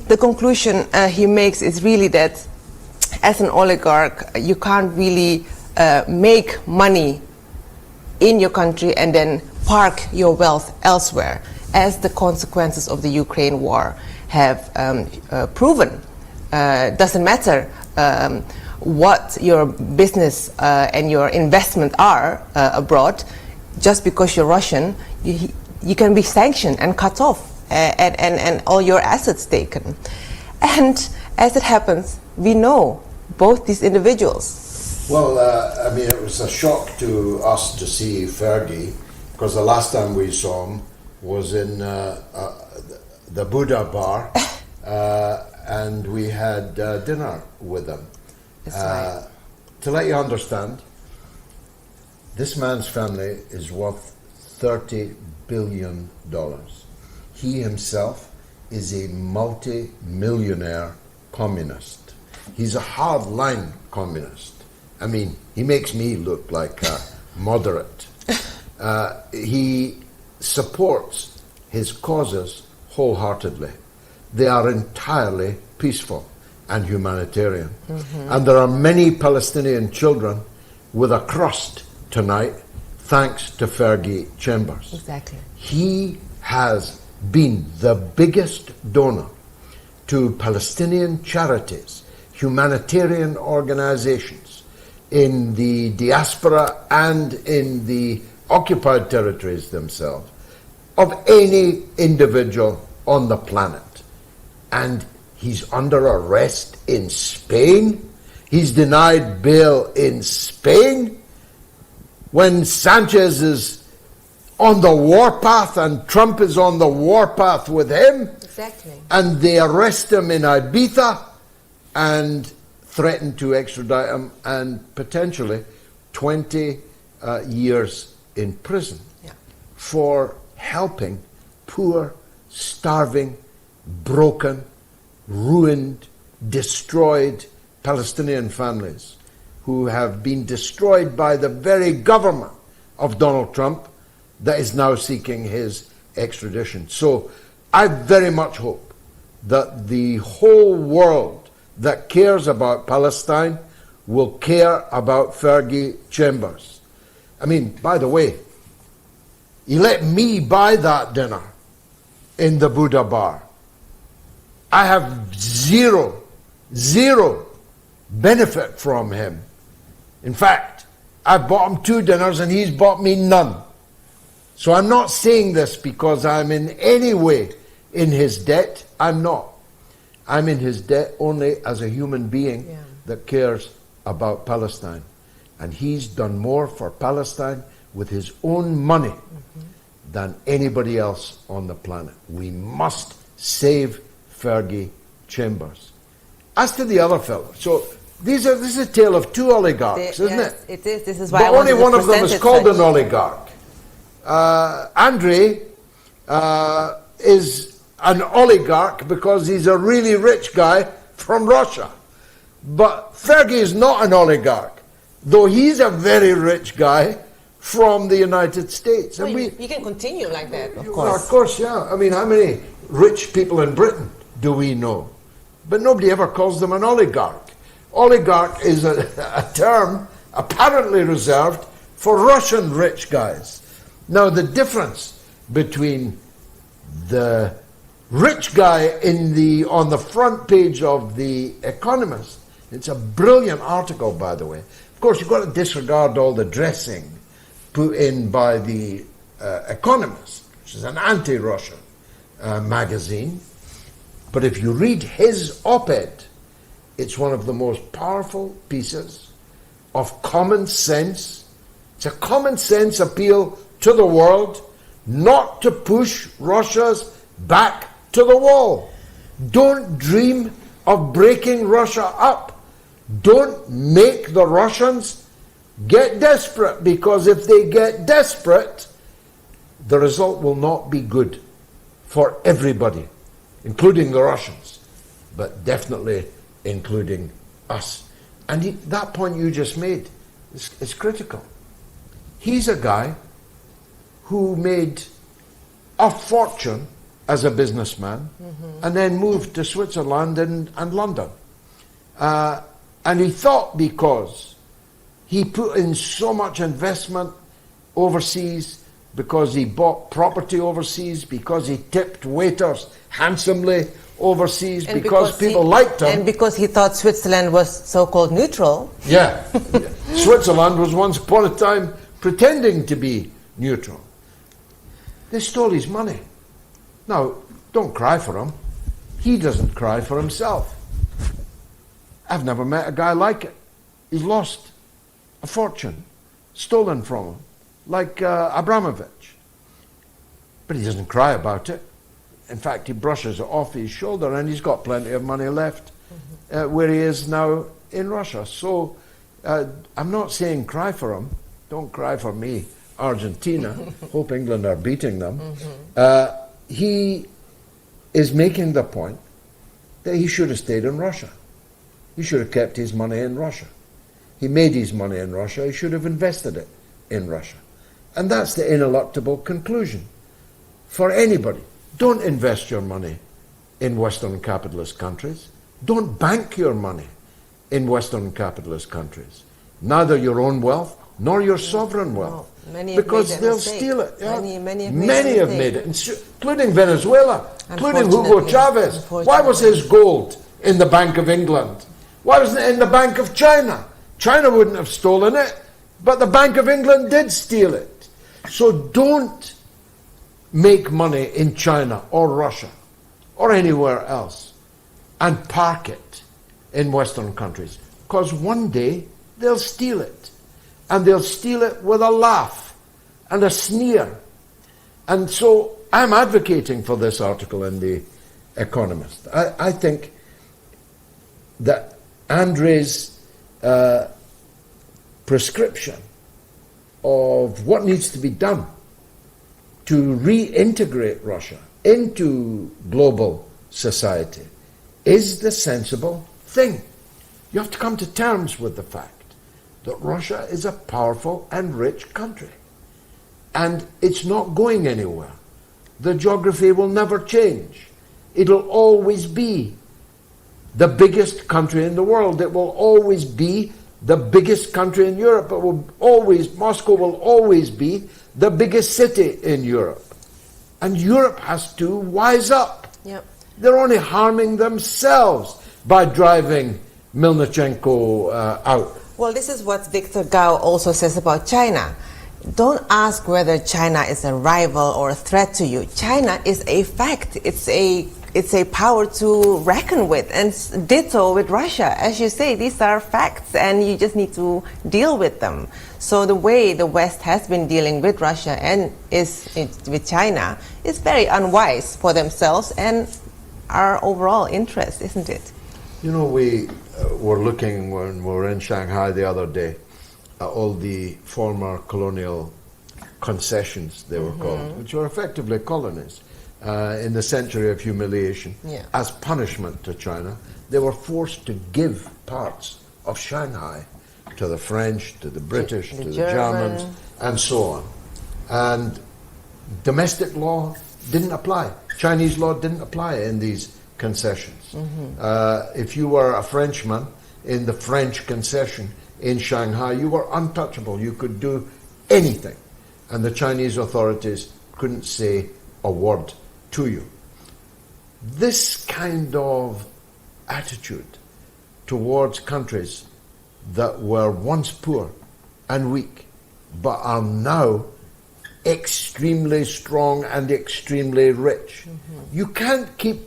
the conclusion he makes is really that as an oligarch, you can't really make money in your country and then park your wealth elsewhere, as the consequences of the Ukraine war have proven. Doesn't matter what your business and your investment are abroad, just because you're Russian, you can be sanctioned and cut off and all your assets taken. And as it happens, we know both these individuals. Well, I mean, it was a shock to us to see Fergie, because the last time we saw him was in the Buddha bar, and we had dinner with him. That's right. To let you understand, this man's family is worth $30 billion. He himself is a multi-millionaire communist. He's a hard-line communist. I mean, he makes me look like a moderate. He supports his causes wholeheartedly. They are entirely peaceful and humanitarian. And there are many Palestinian children with a crust tonight thanks to Fergie Chambers. Exactly. He has been the biggest donor to Palestinian charities, humanitarian organizations in the diaspora and in the occupied territories themselves of any individual on the planet. And he's under arrest in Spain. He's denied bail in Spain. When Sanchez is on the warpath and Trump is on the warpath with him, Exactly. and they arrest him in Ibiza and threaten to extradite him and potentially 20 years in prison for helping poor, starving, broken, ruined, destroyed Palestinian families who have been destroyed by the very government of Donald Trump that is now seeking his extradition. So I very much hope that the whole world that cares about Palestine will care about Fergie Chambers. I mean, by the way, he let me buy that dinner in the Buddha bar. I have zero benefit from him. In fact, I bought him 2 dinners and he's bought me none. So I'm not saying this because I'm in any way in his debt. I'm not. I'm in his debt only as a human being that cares about Palestine. And he's done more for Palestine with his own money than anybody else on the planet. We must save Fergie Chambers. As to the other fellow, so this is a tale of 2 oligarchs, isn't it? It is. This is why But I wanted only to one of them present is it called such. an oligarch. Andre is an oligarch because he's a really rich guy from Russia. But Fergie is not an oligarch, though he's a very rich guy from the United States. Well, And you can continue like that, of Well, course. of course, yeah. I mean, how many rich people in Britain do we know? But nobody ever calls them an oligarch. Oligarch is a term apparently reserved for Russian rich guys. Now, the difference between the rich guy on the front page of The Economist, it's a brilliant article, by the way. Of course, you've got to disregard all the dressing put in by The Economist, which is an anti-Russian magazine. But if you read his op-ed, it's one of the most powerful pieces of common sense. It's a common sense appeal to the world not to push Russia's back to the wall. Don't dream of breaking Russia up. Don't make the Russians get desperate, because if they get desperate, the result will not be good for everybody, including the Russians, but definitely including us. And that point you just made is critical. He's a guy who made a fortune as a businessman and then moved to Switzerland and London. And he thought because he put in so much investment overseas because he bought property overseas, because he tipped waiters handsomely overseas, And because people liked him. And because he thought Switzerland was so-called neutral. Yeah. Switzerland was once upon a time pretending to be neutral. They stole his money. Now, don't cry for him. He doesn't cry for himself. I've never met a guy like it. He's lost a fortune, stolen from him, like Abramovich. But he doesn't cry about it. In fact, he brushes it off his shoulder, and he's got plenty of money left where he is now in Russia. So I'm not saying cry for him. Don't cry for me, Argentina. Hope England are beating them. He is making the point that he should have stayed in Russia. He should have kept his money in Russia. He made his money in Russia. He should have invested it in Russia. And that's the ineluctable conclusion for anybody. Don't invest your money in Western capitalist countries. Don't bank your money in Western capitalist countries. Neither your own wealth nor your sovereign wealth. Many because they'll steal it. Yeah. Many have made it, including Venezuela, including Hugo Chavez. Why was his gold in the Bank of England? Why wasn't it in the Bank of China? China wouldn't have stolen it, but the Bank of England did steal it. So don't make money in China or Russia or anywhere else and park it in Western countries, because one day they'll steal it, and they'll steal it with a laugh and a sneer. And so I'm advocating for this article in The Economist. I think that Andrei's prescription of what needs to be done to reintegrate Russia into global society is the sensible thing. You have to come to terms with the fact that Russia is a powerful and rich country, and it's not going anywhere. The geography will never change. It'll always be the biggest country in the world. It will always be the biggest country in Europe. Moscow will always be the biggest city in Europe. And Europe has to wise up. Yep. They're only harming themselves by driving Melnichenko out. Well, this is what Victor Gao also says about China. Don't ask whether China is a rival or a threat to you. China is a fact. It's a power to reckon with, and ditto with Russia. As you say, these are facts, and you just need to deal with them. So the way the West has been dealing with Russia and with China is very unwise for themselves and our overall interest, isn't it? You know, we were looking when we were in Shanghai the other day at all the former colonial concessions, they were called, which were effectively colonies. In the century of humiliation, as punishment to China, they were forced to give parts of Shanghai to the French, to the British, to the Germans, and so on. And domestic law didn't apply. Chinese law didn't apply in these concessions. If you were a Frenchman in the French concession in Shanghai, you were untouchable. You could do anything, and the Chinese authorities couldn't say a word to you. This kind of attitude towards countries that were once poor and weak but are now extremely strong and extremely rich. You can't keep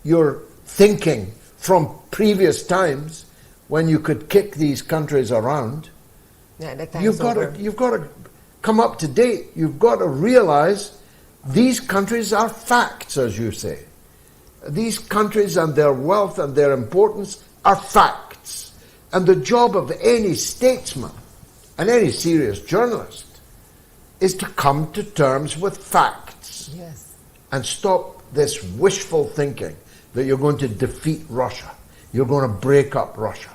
your thinking from previous times when you could kick these countries around. You've got to come up to date. You've got to realize these countries are facts, as you say. These countries and their wealth and their importance are facts. And the job of any statesman and any serious journalist is to come to terms with facts. Yes. And stop this wishful thinking that you're going to defeat Russia. You're going to break up Russia.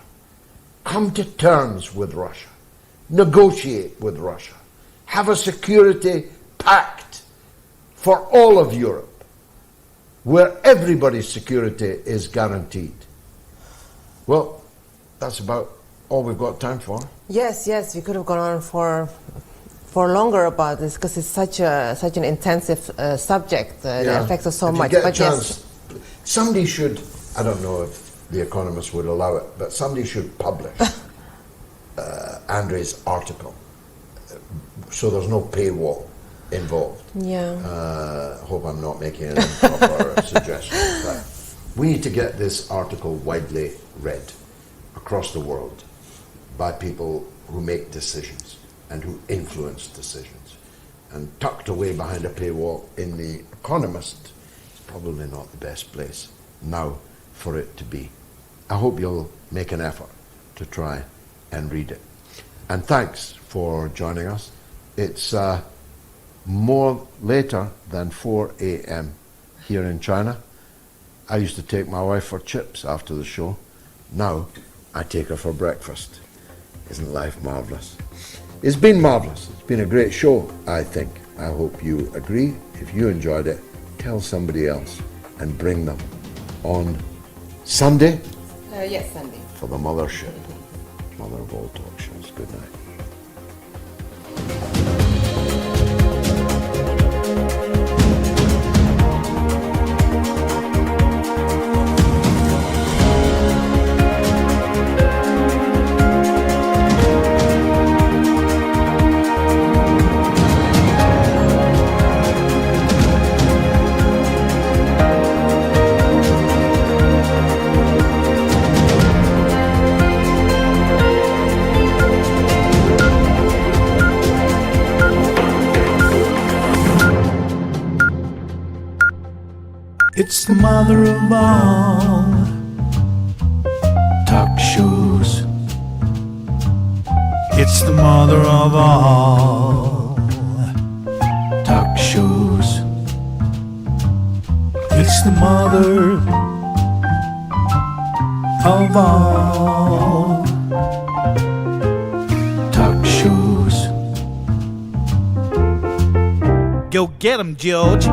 Come to terms with Russia. Negotiate with Russia. Have a security pact for all of Europe, where everybody's security is guaranteed. Well, that's about all we've got time for. Yes, we could have gone on for for longer about this because it's such an intensive subject that affects us so If you much. get a But chance, somebody should, I don't know if The Economist would allow it, but somebody should publish Andre's article so there's no paywall involved. Hope I'm not making an improper suggestion. But we need to get this article widely read across the world by people who make decisions and who influence decisions. And tucked away behind a paywall in The Economist is probably not the best place now for it to be. I hope you'll make an effort to try and read it. And thanks for joining us. It's more later than 4 a.m. here in China. I used to take my wife for chips after the show. Now I take her for breakfast. Isn't life marvelous? It's been marvelous. It's been a great show, I think. I hope you agree. If you enjoyed it, tell somebody else and bring them on Sunday. Yes, Sunday. For the Mothership. Mother of all talk shows. Good night. It's the mother of all talk shows. It's the mother of all talk shows. It's the mother of all talk shows. Go get 'em, George.